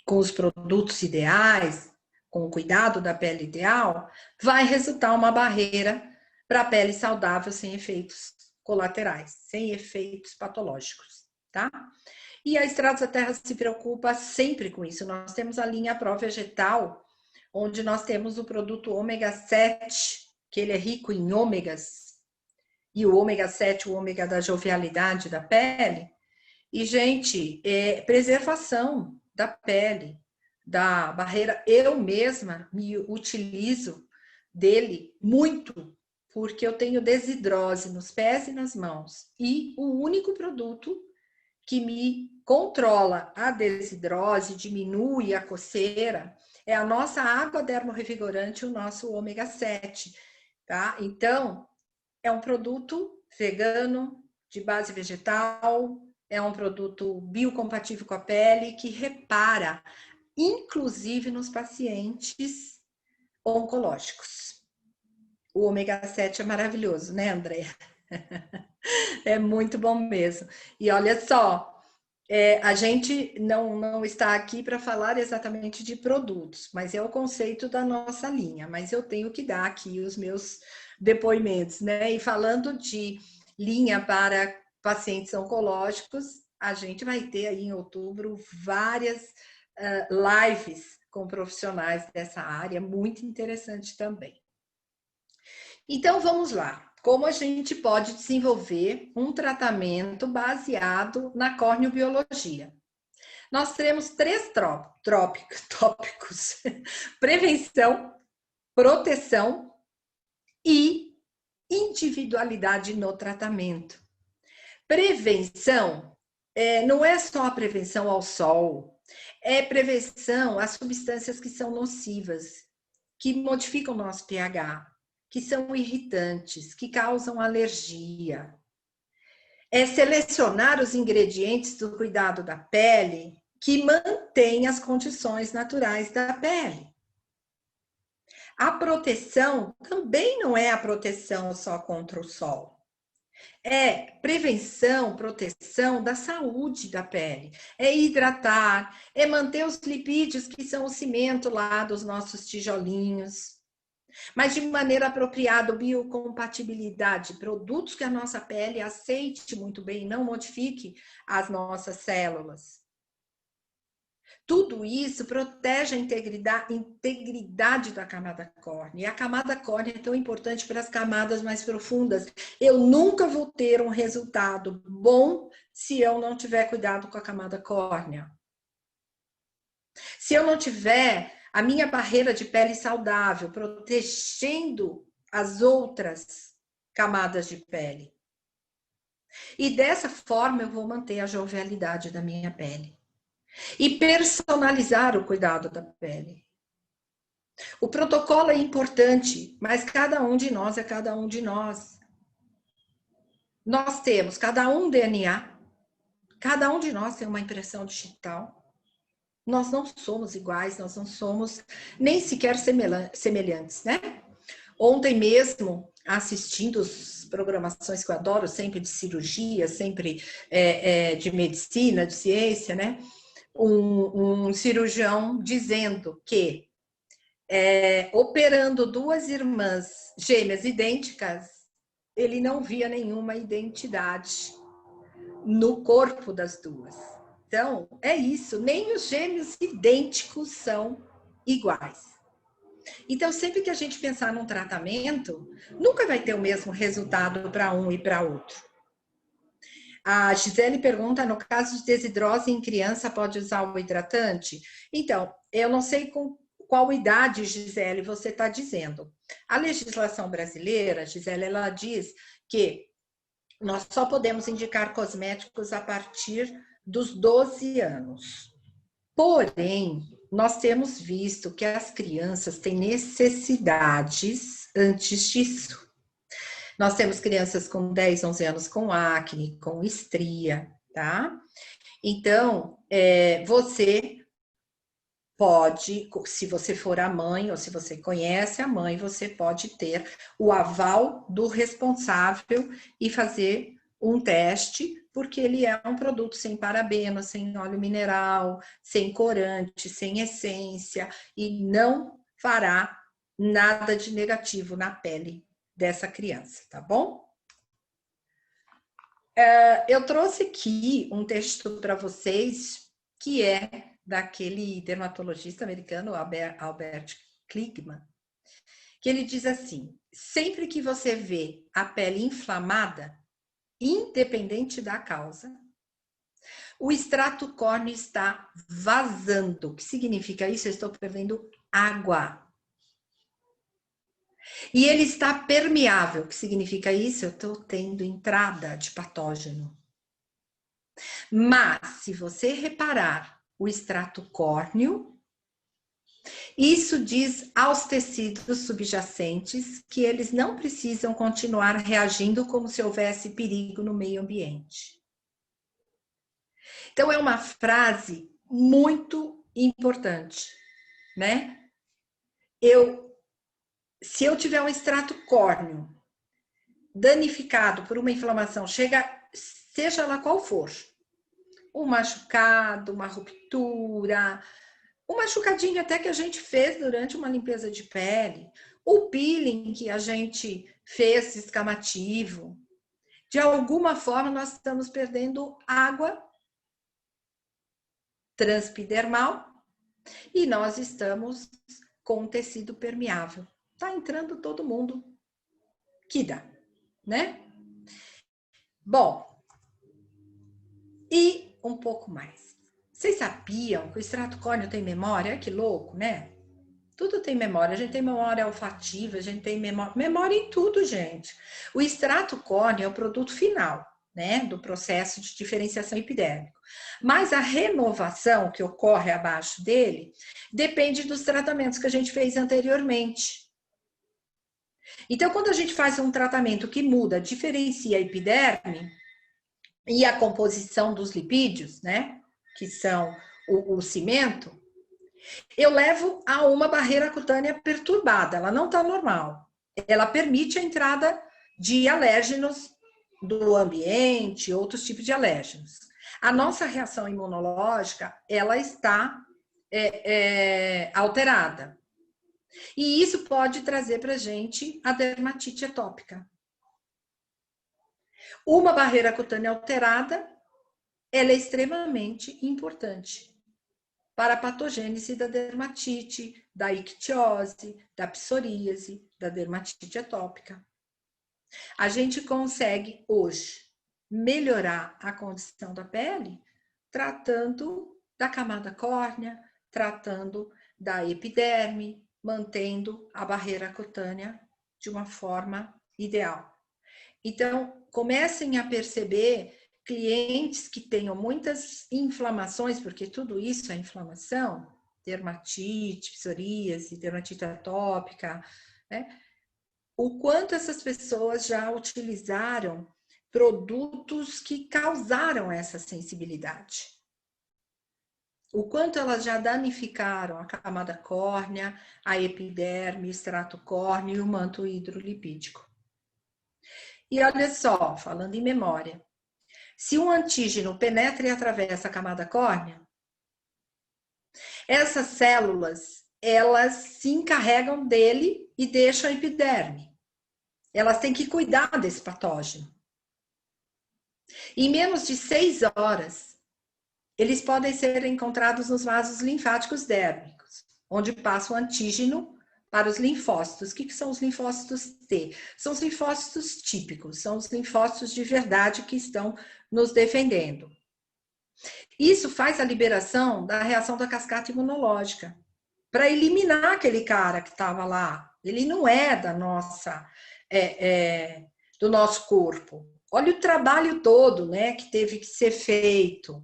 com os produtos ideais, com o cuidado da pele ideal, vai resultar uma barreira para a pele saudável sem efeitos colaterais, sem efeitos patológicos, tá? E a Estratos da Terra se preocupa sempre com isso. Nós temos a linha Pro Vegetal, onde nós temos o produto ômega 7, que ele é rico em ômegas, e o ômega 7, o ômega da jovialidade da pele. E, gente, preservação da pele, da barreira, eu mesma me utilizo dele muito, porque eu tenho desidrose nos pés e nas mãos. E o único produto que me controla a desidrose, diminui a coceira, é a nossa água dermorrevigorante, o nosso ômega 7, tá? Então, é um produto vegano, de base vegetal, é um produto biocompatível com a pele, que repara, inclusive nos pacientes oncológicos. O ômega 7 é maravilhoso, né, André? É muito bom mesmo. E olha só, a gente não está aqui para falar exatamente de produtos, mas é o conceito da nossa linha. Mas eu tenho que dar aqui os meus depoimentos, né? E falando de linha para pacientes oncológicos, a gente vai ter aí em outubro várias lives com profissionais dessa área, muito interessante também. Então, vamos lá. Como a gente pode desenvolver um tratamento baseado na corneobiologia? Nós teremos 3 tópicos: prevenção, proteção e individualidade no tratamento. Prevenção não é só a prevenção ao sol, é prevenção às substâncias que são nocivas, que modificam o nosso pH, que são irritantes, que causam alergia. É selecionar os ingredientes do cuidado da pele que mantêm as condições naturais da pele. A proteção também não é a proteção só contra o sol. É prevenção, proteção da saúde da pele. É hidratar, é manter os lipídios que são o cimento lá dos nossos tijolinhos. Mas de maneira apropriada, biocompatibilidade, produtos que a nossa pele aceite muito bem, não modifique as nossas células. Tudo isso protege a integridade da camada córnea. E a camada córnea é tão importante para as camadas mais profundas. Eu nunca vou ter um resultado bom se eu não tiver cuidado com a camada córnea. Se eu não tiver a minha barreira de pele saudável, protegendo as outras camadas de pele. E dessa forma eu vou manter a jovialidade da minha pele. E personalizar o cuidado da pele. O protocolo é importante, mas cada um de nós é cada um de nós. Nós temos cada um DNA, cada um de nós tem uma impressão digital. Nós não somos iguais, nós não somos nem sequer semelhantes, né? Ontem mesmo, assistindo as programações que eu adoro, sempre de cirurgia, sempre de medicina, de ciência, né? Um cirurgião dizendo que operando duas irmãs gêmeas idênticas, ele não via nenhuma identidade no corpo das duas. Então, é isso, nem os gêmeos idênticos são iguais. Então, sempre que a gente pensar num tratamento, nunca vai ter o mesmo resultado para um e para outro. A Gisele pergunta, no caso de desidrose em criança, pode usar o hidratante? Então, eu não sei com qual idade, Gisele, você está dizendo. A legislação brasileira, Gisele, ela diz que nós só podemos indicar cosméticos a partir dos 12 anos. Porém, nós temos visto que as crianças têm necessidades antes disso. Nós temos crianças com 10, 11 anos com acne, com estria, tá? Então, você pode, se você for a mãe ou se você conhece a mãe, você pode ter o aval do responsável e fazer um teste, porque ele é um produto sem parabeno, sem óleo mineral, sem corante, sem essência e não fará nada de negativo na pele dessa criança, tá bom? Eu trouxe aqui um texto para vocês que é daquele dermatologista americano, Albert Kligman, que ele diz assim: sempre que você vê a pele inflamada, independente da causa, o extrato córneo está vazando. O que significa isso? Eu estou perdendo água. E ele está permeável. O que significa isso? Eu estou tendo entrada de patógeno. Mas, se você reparar o extrato córneo, isso diz aos tecidos subjacentes que eles não precisam continuar reagindo como se houvesse perigo no meio ambiente. Então, é uma frase muito importante, né? Se eu tiver um extrato córneo danificado por uma inflamação, seja lá qual for, um machucado, uma ruptura, um machucadinho até que a gente fez durante uma limpeza de pele, o peeling que a gente fez descamativo, de alguma forma nós estamos perdendo água transepidermal e nós estamos com um tecido permeável. Tá entrando todo mundo que dá, né? Bom, e um pouco mais. Vocês sabiam que o extrato córneo tem memória? Que louco, né? Tudo tem memória. A gente tem memória olfativa, a gente tem memória em tudo, gente. O extrato córneo é o produto final, né, do processo de diferenciação epidérmica. Mas a renovação que ocorre abaixo dele depende dos tratamentos que a gente fez anteriormente. Então, quando a gente faz um tratamento que muda, diferencia a epiderme e a composição dos lipídios, né, que são o cimento, eu levo a uma barreira cutânea perturbada, ela não está normal. Ela permite a entrada de alérgenos do ambiente, outros tipos de alérgenos. A nossa reação imunológica, ela está alterada. E isso pode trazer para a gente a dermatite atópica. Uma barreira cutânea alterada, ela é extremamente importante. para a patogênese da dermatite, da ictiose, da psoríase, da dermatite atópica. A gente consegue hoje melhorar a condição da pele tratando da camada córnea, tratando da epiderme, mantendo a barreira cutânea de uma forma ideal. Então, comecem a perceber clientes que tenham muitas inflamações, porque tudo isso é inflamação, dermatite, psoríase, dermatite atópica, né? O quanto essas pessoas já utilizaram produtos que causaram essa sensibilidade. O quanto elas já danificaram a camada córnea, a epiderme, o extrato córneo e o manto hidrolipídico. E olha só, falando em memória, se um antígeno penetra e atravessa a camada córnea, essas células, elas se encarregam dele e deixam a epiderme. Elas têm que cuidar desse patógeno. Em menos de 6 horas, eles podem ser encontrados nos vasos linfáticos dérmicos, onde passa o antígeno para os linfócitos. O que são os linfócitos T? São os linfócitos típicos, são os linfócitos de verdade que estão nos defendendo. Isso faz a liberação da reação da cascata imunológica, para eliminar aquele cara que estava lá. Ele não é da nossa, do nosso corpo. Olha o trabalho todo, né, que teve que ser feito.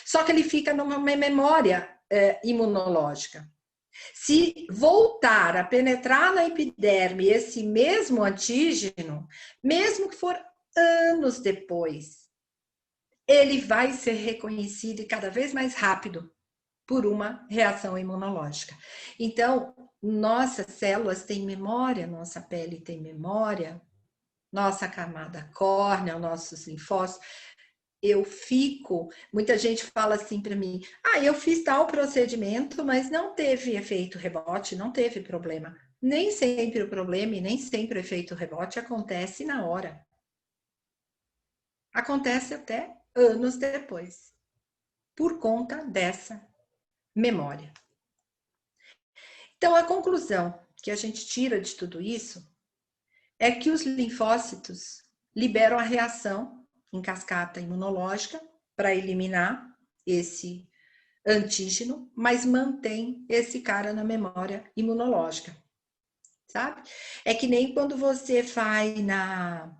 Só que ele fica numa memória imunológica. Se voltar a penetrar na epiderme esse mesmo antígeno, mesmo que for anos depois, ele vai ser reconhecido e cada vez mais rápido por uma reação imunológica. Então, nossas células têm memória, nossa pele tem memória, nossa camada córnea, nossos linfócitos. Muita gente fala assim para mim, eu fiz tal procedimento, mas não teve efeito rebote, não teve problema. Nem sempre o problema e nem sempre o efeito rebote acontece na hora. Acontece até anos depois, por conta dessa memória. Então, a conclusão que a gente tira de tudo isso é que os linfócitos liberam a reação em cascata imunológica para eliminar esse antígeno, mas mantém esse cara na memória imunológica, sabe? É que nem quando você vai na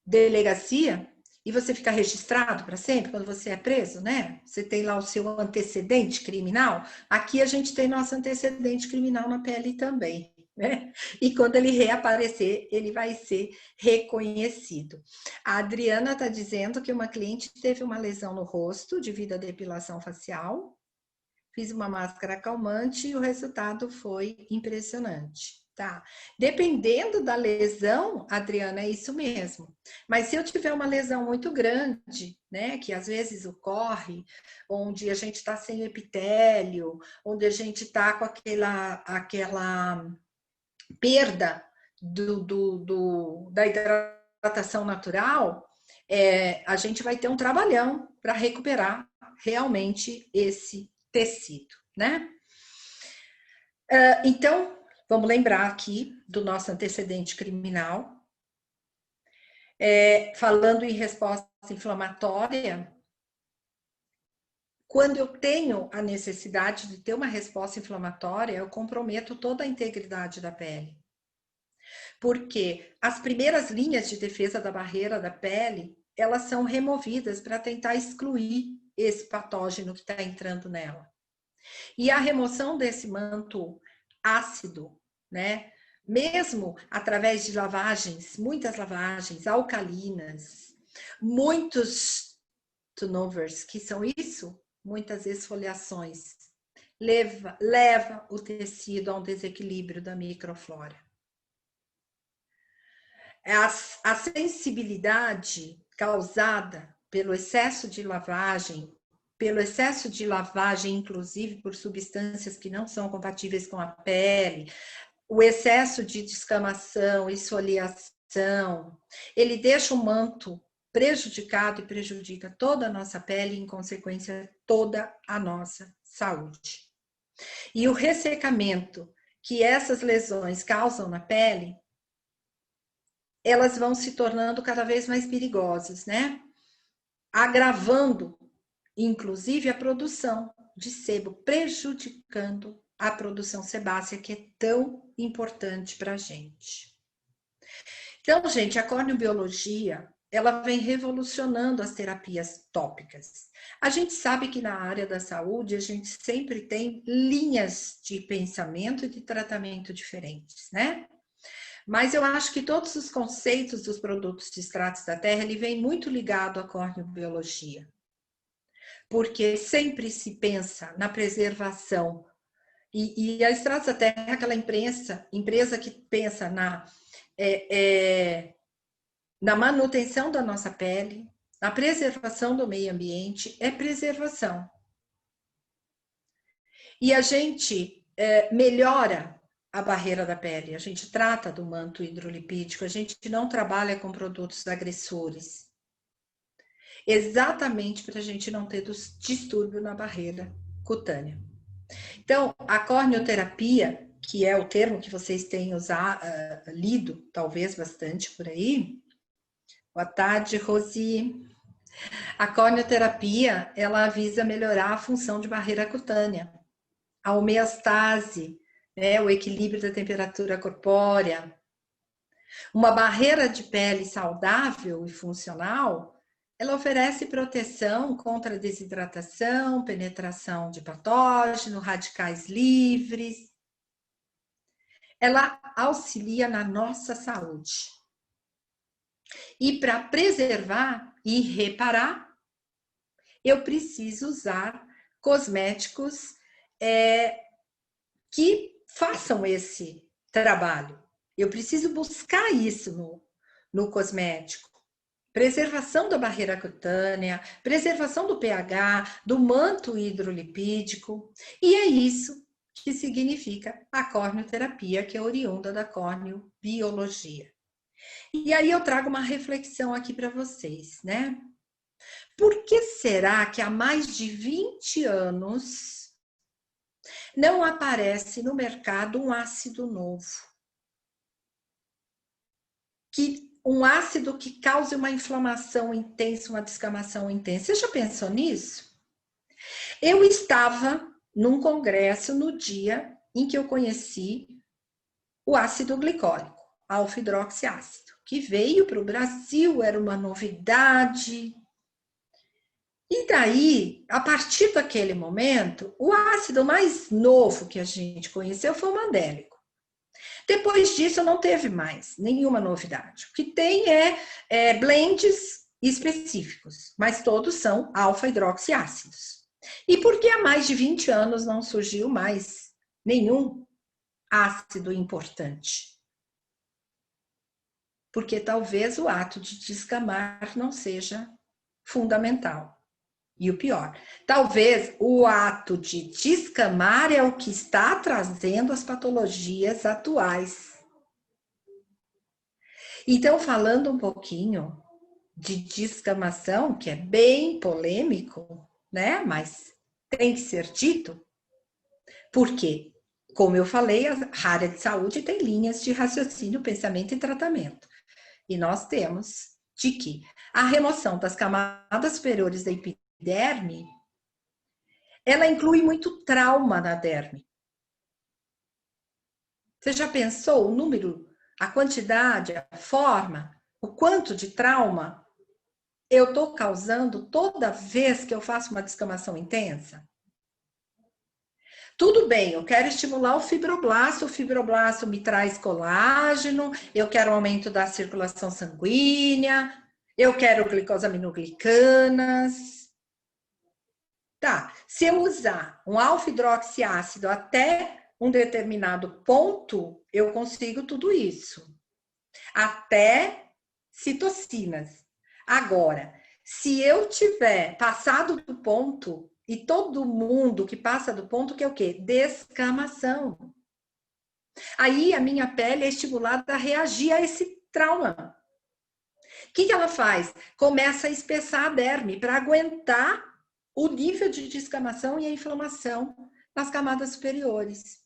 delegacia e você fica registrado para sempre, quando você é preso, né? Você tem lá o seu antecedente criminal. Aqui a gente tem nosso antecedente criminal na pele também, né? E quando ele reaparecer, ele vai ser reconhecido. A Adriana está dizendo que uma cliente teve uma lesão no rosto devido à depilação facial. Fiz uma máscara calmante e o resultado foi impressionante. Tá. Dependendo da lesão, Adriana, é isso mesmo. Mas se eu tiver uma lesão muito grande, né, que às vezes ocorre, onde a gente está sem epitélio, onde a gente está com aquela perda da hidratação natural, a gente vai ter um trabalhão para recuperar realmente esse tecido, né? Então, vamos lembrar aqui do nosso antecedente criminal. Falando em resposta inflamatória, quando eu tenho a necessidade de ter uma resposta inflamatória, eu comprometo toda a integridade da pele. Porque as primeiras linhas de defesa da barreira da pele, elas são removidas para tentar excluir esse patógeno que está entrando nela. E a remoção desse manto ácido, né? Mesmo através de lavagens, muitas lavagens alcalinas, muitos turnovers, que são isso, muitas esfoliações, leva o tecido a um desequilíbrio da microflora. A sensibilidade causada pelo excesso de lavagem, inclusive por substâncias que não são compatíveis com a pele, o excesso de descamação, esfoliação, ele deixa o manto prejudicado e prejudica toda a nossa pele e, em consequência, toda a nossa saúde. E o ressecamento que essas lesões causam na pele, elas vão se tornando cada vez mais perigosas, né? Agravando, inclusive, a produção de sebo, prejudicando a produção sebácea, que é tão importante para a gente. Então, gente, a corneobiologia, ela vem revolucionando as terapias tópicas. A gente sabe que na área da saúde, a gente sempre tem linhas de pensamento e de tratamento diferentes, né? Mas eu acho que todos os conceitos dos produtos de extratos da terra, ele vem muito ligado à corneobiologia. Porque sempre se pensa na preservação. E a Extratos da Terra é aquela empresa que pensa na manutenção da nossa pele, na preservação do meio ambiente, é preservação. E a gente melhora a barreira da pele, a gente trata do manto hidrolipídico, a gente não trabalha com produtos agressores. Exatamente para a gente não ter distúrbio na barreira cutânea. Então, a corneoterapia, que é o termo que vocês têm lido, talvez bastante por aí. Boa tarde, Rosi. A corneoterapia, ela visa melhorar a função de barreira cutânea, a homeostase, né, o equilíbrio da temperatura corpórea. Uma barreira de pele saudável e funcional, ela oferece proteção contra desidratação, penetração de patógeno, radicais livres. Ela auxilia na nossa saúde. E para preservar e reparar, eu preciso usar cosméticos que façam esse trabalho. Eu preciso buscar isso no cosmético. Preservação da barreira cutânea, preservação do pH, do manto hidrolipídico. E é isso que significa a corneoterapia, que é oriunda da corneobiologia. E aí eu trago uma reflexão aqui para vocês, né? Por que será que há mais de 20 anos não aparece no mercado um ácido novo? Um ácido que cause uma inflamação intensa, uma descamação intensa. Você já pensou nisso? Eu estava num congresso no dia em que eu conheci o ácido glicólico, alfa-hidroxiácido, que veio para o Brasil, era uma novidade. E daí, a partir daquele momento, o ácido mais novo que a gente conheceu foi o mandélico. Depois disso, não teve mais nenhuma novidade. O que tem é blends específicos, mas todos são alfa-hidroxiácidos. E por que há mais de 20 anos não surgiu mais nenhum ácido importante? Porque talvez o ato de descamar não seja fundamental. E o pior, talvez o ato de descamar é o que está trazendo as patologias atuais. Então, falando um pouquinho de descamação, que é bem polêmico, né? Mas tem que ser dito. Porque, como eu falei, a área de saúde tem linhas de raciocínio, pensamento e tratamento. E nós temos de que a remoção das camadas superiores da epiderme, ela inclui muito trauma na derme. Você já pensou o número, a quantidade, a forma, o quanto de trauma eu estou causando toda vez que eu faço uma descamação intensa? Tudo bem, eu quero estimular o fibroblasto me traz colágeno, eu quero aumento da circulação sanguínea, eu quero glicosaminoglicanas. Tá, se eu usar um alfa-hidroxiácido até um determinado ponto, eu consigo tudo isso. Até citocinas. Agora, se eu tiver passado do ponto, e todo mundo que passa do ponto, que é o quê? Descamação. Aí a minha pele é estimulada a reagir a esse trauma. O que ela faz? Começa a espessar a derme para aguentar o nível de descamação e a inflamação nas camadas superiores.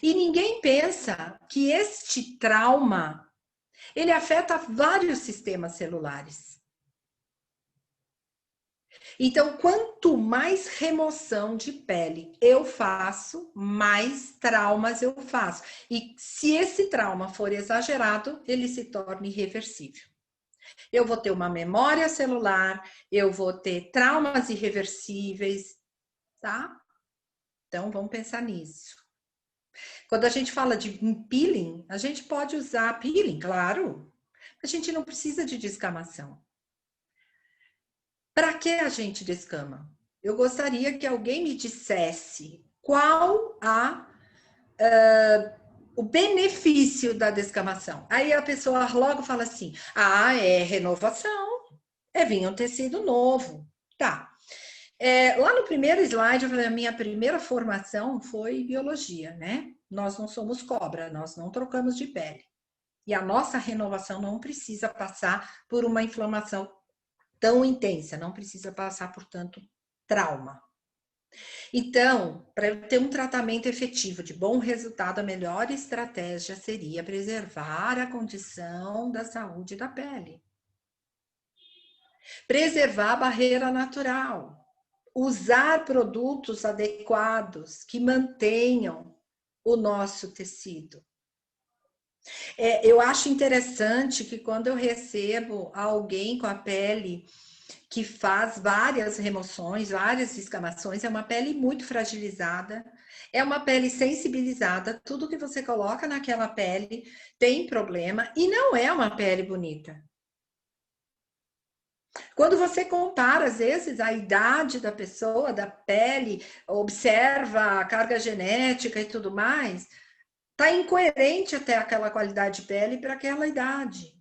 E ninguém pensa que este trauma, ele afeta vários sistemas celulares. Então, quanto mais remoção de pele eu faço, mais traumas eu faço. E se esse trauma for exagerado, ele se torna irreversível. Eu vou ter uma memória celular, eu vou ter traumas irreversíveis, tá? Então, vamos pensar nisso. Quando a gente fala de peeling, a gente pode usar peeling, claro. A gente não precisa de descamação. Para que a gente descama? Eu gostaria que alguém me dissesse qual o benefício da descamação. Aí a pessoa logo fala assim, é renovação, é vir um tecido novo. Tá. Lá no primeiro slide, eu falei, a minha primeira formação foi biologia, né? Nós não somos cobra, nós não trocamos de pele. E a nossa renovação não precisa passar por uma inflamação tão intensa, não precisa passar por tanto trauma. Então, para ter um tratamento efetivo de bom resultado, a melhor estratégia seria preservar a condição da saúde da pele. Preservar a barreira natural. Usar produtos adequados que mantenham o nosso tecido. Eu acho interessante que quando eu recebo alguém com a pele que faz várias remoções, várias descamações, é uma pele muito fragilizada, é uma pele sensibilizada, tudo que você coloca naquela pele tem problema e não é uma pele bonita. Quando você compara, às vezes, a idade da pessoa, da pele, observa a carga genética e tudo mais, está incoerente até aquela qualidade de pele para aquela idade.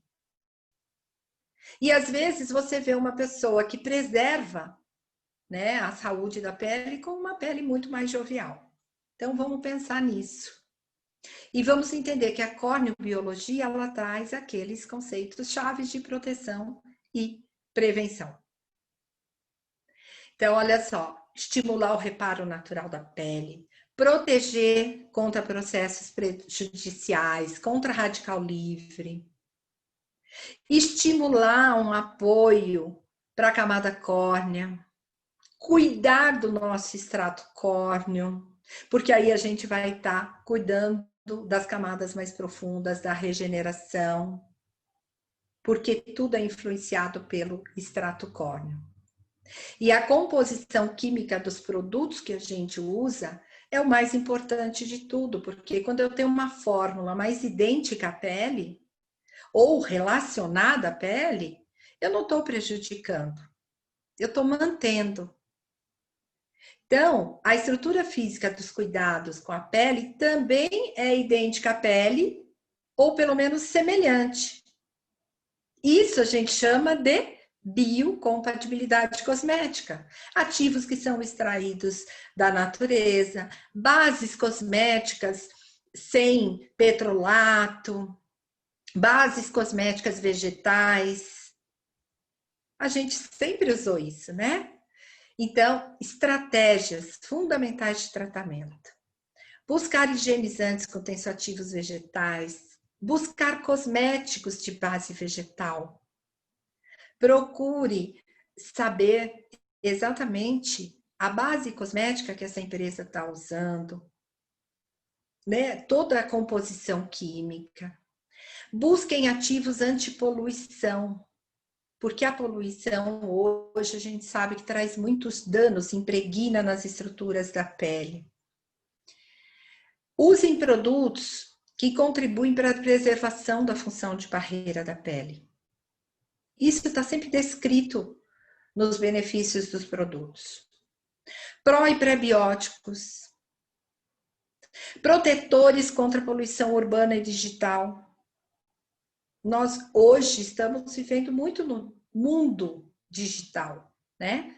E às vezes você vê uma pessoa que preserva, né, a saúde da pele com uma pele muito mais jovial. Então vamos pensar nisso. E vamos entender que a corneobiologia ela traz aqueles conceitos chaves de proteção e prevenção. Então, olha só, estimular o reparo natural da pele, proteger contra processos prejudiciais, contra radical livre, estimular um apoio para a camada córnea, cuidar do nosso extrato córneo, porque aí a gente vai estar cuidando das camadas mais profundas, da regeneração, porque tudo é influenciado pelo extrato córneo. E a composição química dos produtos que a gente usa é o mais importante de tudo, porque quando eu tenho uma fórmula mais idêntica à pele, ou relacionada à pele, eu não estou prejudicando, eu estou mantendo. Então, a estrutura física dos cuidados com a pele também é idêntica à pele, ou pelo menos semelhante. Isso a gente chama de biocompatibilidade cosmética. Ativos que são extraídos da natureza, bases cosméticas sem petrolato, bases cosméticas vegetais. A gente sempre usou isso, né? Então, estratégias fundamentais de tratamento. Buscar higienizantes com tensoativos vegetais, buscar cosméticos de base vegetal. Procure saber exatamente a base cosmética que essa empresa está usando, né? Toda a composição química. Busquem ativos antipoluição, porque a poluição hoje a gente sabe que traz muitos danos, impregna nas estruturas da pele. Usem produtos que contribuem para a preservação da função de barreira da pele. Isso está sempre descrito nos benefícios dos produtos. Pró e prebióticos. Protetores contra a poluição urbana e digital. Nós hoje estamos vivendo muito no mundo digital, né?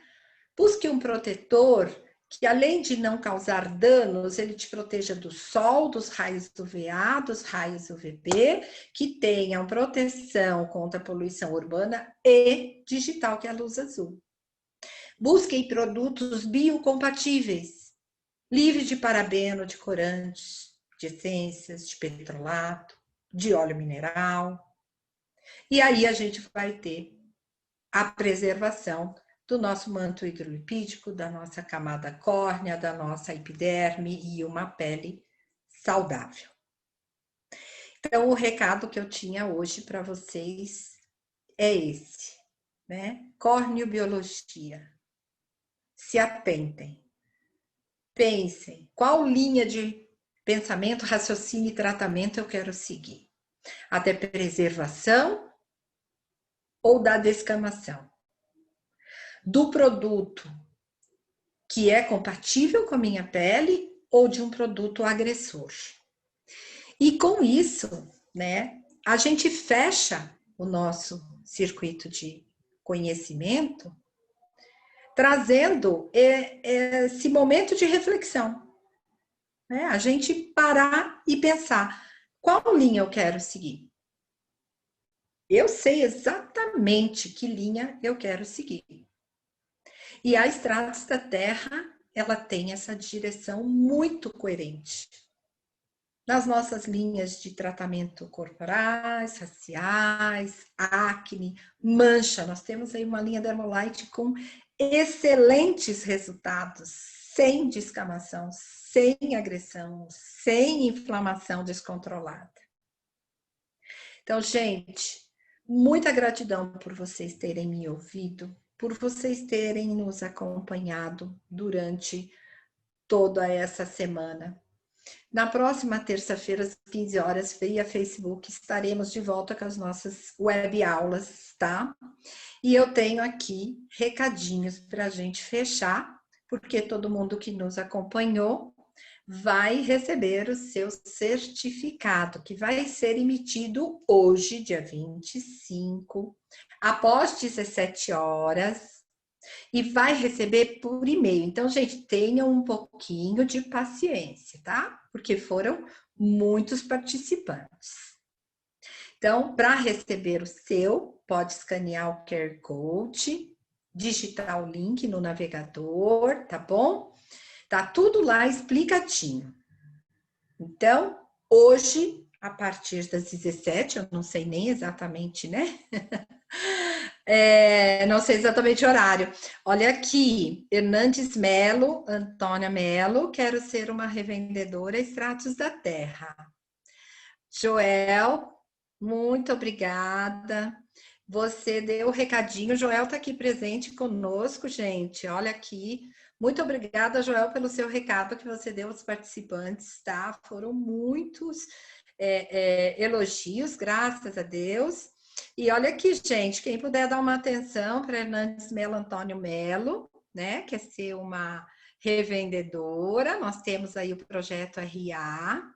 Busque um protetor que, além de não causar danos, ele te proteja do sol, dos raios UVA, dos raios UVB, que tenham proteção contra a poluição urbana e digital, que é a luz azul. Busquem produtos biocompatíveis, livres de parabeno, de corantes, de essências, de petrolato, de óleo mineral. E aí a gente vai ter a preservação do nosso manto hidrolipídico, da nossa camada córnea, da nossa epiderme e uma pele saudável. Então, o recado que eu tinha hoje para vocês é esse, né? Corneobiologia. Se atentem. Pensem, qual linha de pensamento, raciocínio e tratamento eu quero seguir? A da preservação ou da descamação? Do produto que é compatível com a minha pele ou de um produto agressor? E com isso, né, a gente fecha o nosso circuito de conhecimento, trazendo esse momento de reflexão, né? A gente parar e pensar, qual linha eu quero seguir? Eu sei exatamente que linha eu quero seguir. E a Extratos da Terra, ela tem essa direção muito coerente. Nas nossas linhas de tratamento corporais, faciais, acne, mancha, nós temos aí uma linha Dermolite com excelentes resultados, sem descamação, sem agressão, sem inflamação descontrolada. Então, gente, muita gratidão por vocês terem me ouvido, por vocês terem nos acompanhado durante toda essa semana. Na próxima terça-feira, às 15 horas, via Facebook, estaremos de volta com as nossas web aulas, tá? E eu tenho aqui recadinhos para a gente fechar, porque todo mundo que nos acompanhou vai receber o seu certificado, que vai ser emitido hoje, dia 25, após 17 horas, e vai receber por e-mail. Então, gente, tenham um pouquinho de paciência, tá? Porque foram muitos participantes. Então, para receber o seu, pode escanear o QR Code, digitar o link no navegador, tá bom? Tá tudo lá explicadinho. Então, hoje, a partir das 17, eu não sei nem exatamente, né? Não sei exatamente o horário. Olha aqui, Hernandes Melo, Antônia Melo, quero ser uma revendedora Extratos da Terra. Joel, muito obrigada. Você deu o recadinho, Joel está aqui presente conosco, gente. Olha aqui. Muito obrigada, Joel, pelo seu recado que você deu aos participantes, tá? Foram muitos elogios, graças a Deus. E olha aqui, gente, quem puder dar uma atenção para Hernandes Melo Antônio Melo, né? Quer ser uma revendedora. Nós temos aí o projeto RA.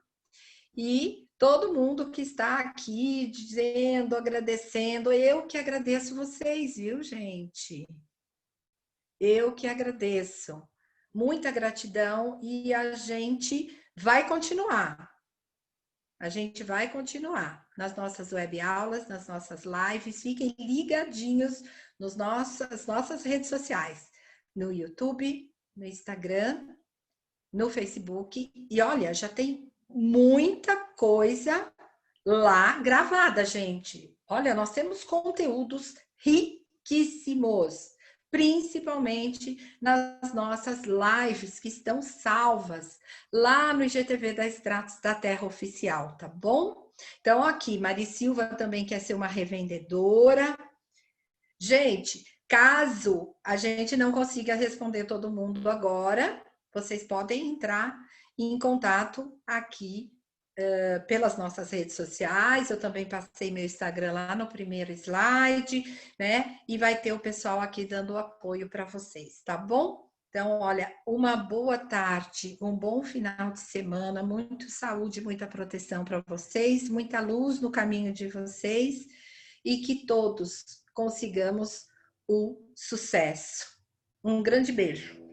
E todo mundo que está aqui dizendo, agradecendo, eu que agradeço vocês, viu, gente? Eu que agradeço. Muita gratidão e a gente vai continuar. A gente vai continuar nas nossas web aulas, nas nossas lives. Fiquem ligadinhos nas nossas redes sociais, no YouTube, no Instagram, no Facebook. E olha, já tem muita coisa lá gravada, gente. Olha, nós temos conteúdos riquíssimos, principalmente nas nossas lives que estão salvas lá no IGTV da Extratos da Terra Oficial, tá bom? Então, aqui, Mari Silva também quer ser uma revendedora. Gente, caso a gente não consiga responder todo mundo agora, vocês podem entrar em contato aqui pelas nossas redes sociais. Eu também passei meu Instagram lá no primeiro slide, né? E vai ter o pessoal aqui dando apoio para vocês, tá bom? Então, olha, uma boa tarde, um bom final de semana, muita saúde, muita proteção para vocês, muita luz no caminho de vocês e que todos consigamos o sucesso. Um grande beijo.